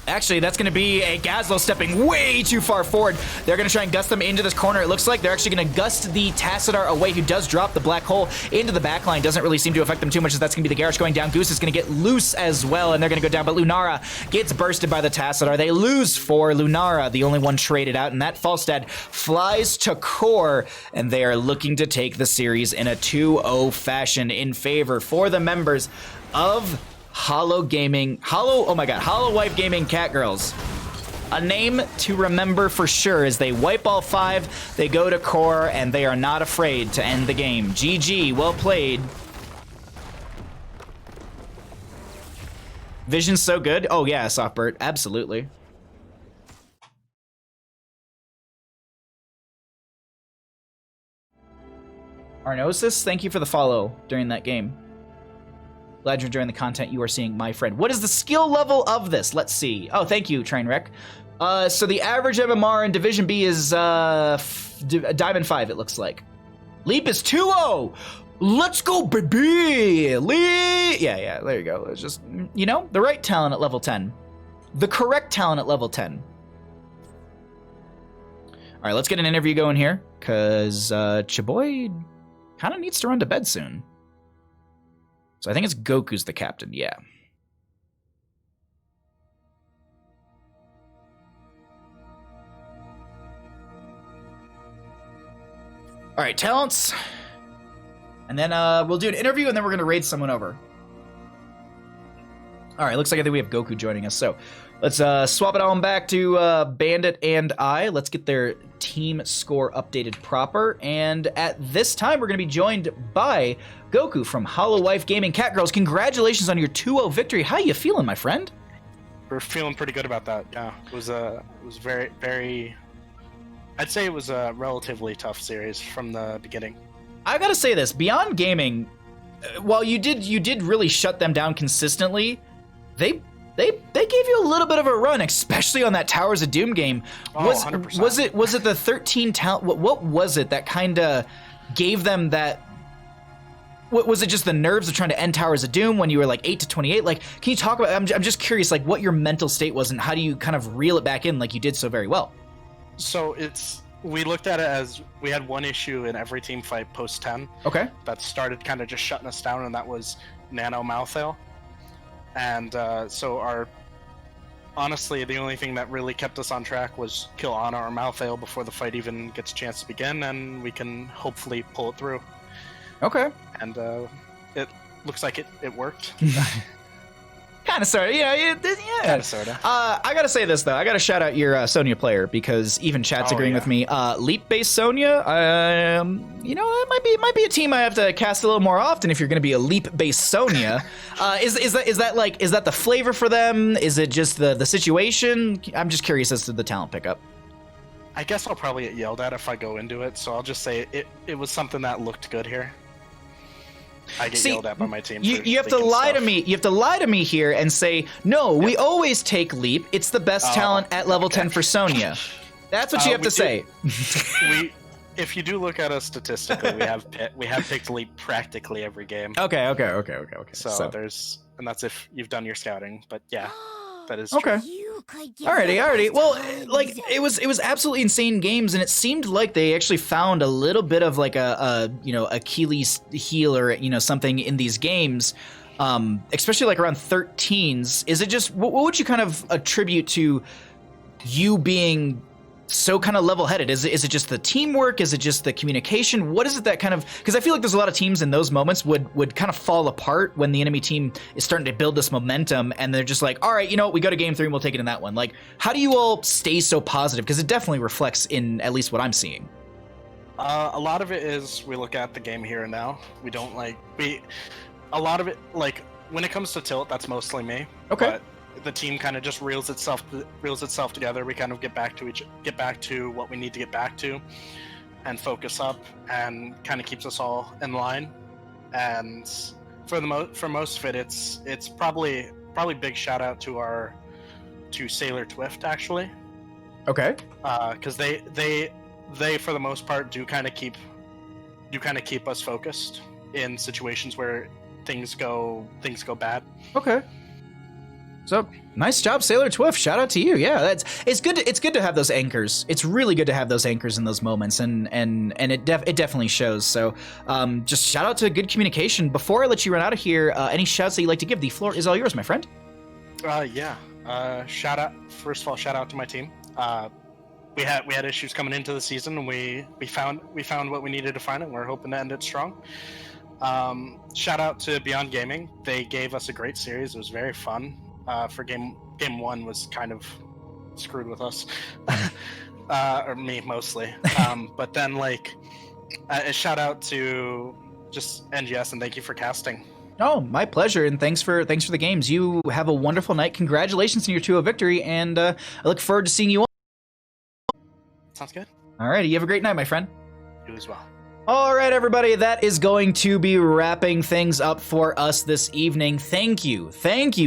Actually, that's going to be a Gazlo stepping way too far forward. They're going to try and gust them into this corner. It looks like they're actually going to gust the Tassadar away, who does drop the black hole into the backline. Doesn't really seem to affect them too much, as that's going to be the Garrosh going down. Goose is going to get loose as well, and they're going to go down. But Lunara gets bursted by the Tassadar. They lose for Lunara, the only one traded out, and that Falstad flies to core, and they are looking to take the series in a 2-0 fashion in favor for the members of Holowife Gaming Catgirls. A name to remember for sure as they wipe all 5, they go to core, and they are not afraid to end the game. GG, well played. Vision's so good. Oh yeah, Softbird, absolutely. Arnosis, thank you for the follow during that game. Glad you're enjoying the content you are seeing, my friend. What is the skill level of this? Let's see. Oh, thank you, Trainwreck. So the average MMR in Division B is Diamond 5, it looks like. Leap is 2-0. Let's go, baby. Leap. Yeah, there you go. It's just, you know, the right talent at level 10. The correct talent at level 10. All right, let's get an interview going here, because Chaboy kind of needs to run to bed soon. So I think it's Goku's the captain, yeah. All right, talents. And then we'll do an interview, and then we're going to raid someone over. All right, looks like I think we have Goku joining us. So let's swap it on back to Bandit and I. Let's get their team score updated proper. And at this time, we're going to be joined by Goku from Holowife Gaming Catgirls. Congratulations on your 2-0 victory. How you feeling, my friend? We're feeling pretty good about that. Yeah, it was very, very. I'd say it was a relatively tough series from the beginning. I gotta say this: Beyond Gaming, while you did really shut them down consistently, they gave you a little bit of a run, especially on that Towers of Doom game. Oh, 100%. Was it the 13 talent? What was it that kind of gave them that? What was it? Just the nerves of trying to end Towers of Doom when you were like 8-28? Like, can you talk about? I'm just curious, like, what your mental state was and how do you kind of reel it back in, like you did so very well. So we looked at it as we had one issue in every team fight post 10. Okay. That started kind of just shutting us down, and that was Nano Malthael. And honestly, the only thing that really kept us on track was kill Ana or Malthael before the fight even gets a chance to begin, and we can hopefully pull it through. Okay. And it looks like it worked. Kind of, sort of, yeah. Kind of, sort of. I gotta say this though. I gotta shout out your Sonya player, because even chat's agreeing with me. Leap-based Sonya, you know, it might be a team I have to cast a little more often if you're gonna be a leap-based Sonya. Is that the flavor for them? Is it just the situation? I'm just curious as to the talent pickup. I guess I'll probably get yelled at if I go into it, so I'll just say it was something that looked good here. I get yelled at by my team. You have to lie to me. You have to lie to me here and say, no, we always take Leap. It's the best talent at level 10 for Sonya. That's what you have to say. if you do look at us statistically, we have picked Leap practically every game. Okay. So there's, and that's if you've done your scouting. But yeah, that is okay. true. Alrighty. Well, like it was absolutely insane games, and it seemed like they actually found a little bit of like a Achilles heel or something in these games, especially like around 13s. Is it just what would you kind of attribute to you being so kind of level-headed? Is it just the teamwork? Is it just the communication? What is it that kind of, because I feel like there's a lot of teams in those moments would kind of fall apart when the enemy team is starting to build this momentum and they're just like, all right, we go to game 3 and we'll take it in that one. Like, how do you all stay so positive? Because it definitely reflects in at least what I'm seeing. A lot of it is we look at the game here and now. We don't a lot of it, like when it comes to tilt, that's mostly me. Okay. But the team kind of just reels itself together. We kind of get back to what we need to get back to, and focus up, and kind of keeps us all in line. And for most of it, it's probably big shout out to Sailor Twift actually. Okay. Because they for the most part do kind of keep us focused in situations where things go bad. Okay. So nice job, Sailor Twift. Shout out to you. Yeah, it's good to have those anchors. It's really good to have those anchors in those moments, and it definitely shows. So just shout out to good communication. Before I let you run out of here, any shouts that you'd like to give? The floor is all yours, my friend. Yeah. First of all, shout out to my team. We had issues coming into the season, and we found what we needed to find, and we're hoping to end it strong. Shout out to Beyond Gaming. They gave us a great series. It was very fun. For game 1 was kind of screwed with us, or me mostly. But then a shout out to just NGS, and thank you for casting. Oh, my pleasure, and thanks for the games. You have a wonderful night. Congratulations on your 2-0 victory, and I look forward to seeing you all. Sounds good. All right, you have a great night, my friend. You as well. All right, everybody, that is going to be wrapping things up for us this evening. Thank you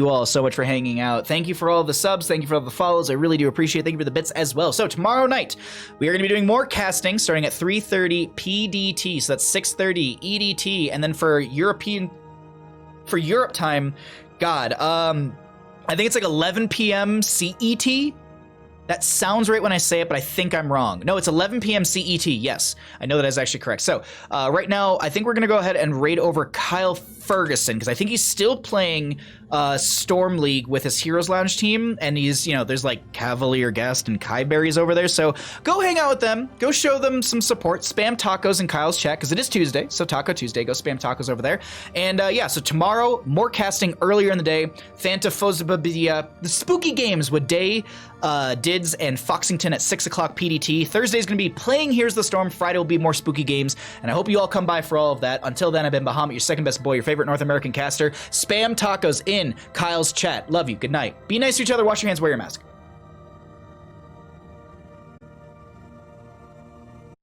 all so much for hanging out. Thank you for all the subs. Thank you for all the follows. I really do appreciate it. Thank you for the bits as well. So tomorrow night, we are going to be doing more casting starting at 3:30 PDT. So that's 6:30 EDT. And then for Europe time, God, I think it's like 11 p.m. CET. That sounds right when I say it, but I think I'm wrong. No, it's 11 p.m. CET. Yes, I know that is actually correct. So right now, I think we're going to go ahead and raid over Kyle Ferguson, because I think he's still playing Storm League with his Heroes Lounge team, and he's, there's like Cavalier Guest and Kai Berries over there. So go hang out with them. Go show them some support. Spam tacos in Kyle's chat, because it is Tuesday. So Taco Tuesday. Go spam tacos over there. And yeah, so tomorrow, more casting earlier in the day. Phantophosia, the spooky games with Day, Dids, and Foxington at 6 o'clock PDT. Thursday's going to be playing Here's the Storm. Friday will be more spooky games, and I hope you all come by for all of that. Until then, I've been Bahamut, your second best boy, your favorite North American caster. Spam tacos in Kyle's chat. Love you. Good night. Be nice to each other. Wash your hands. Wear your mask.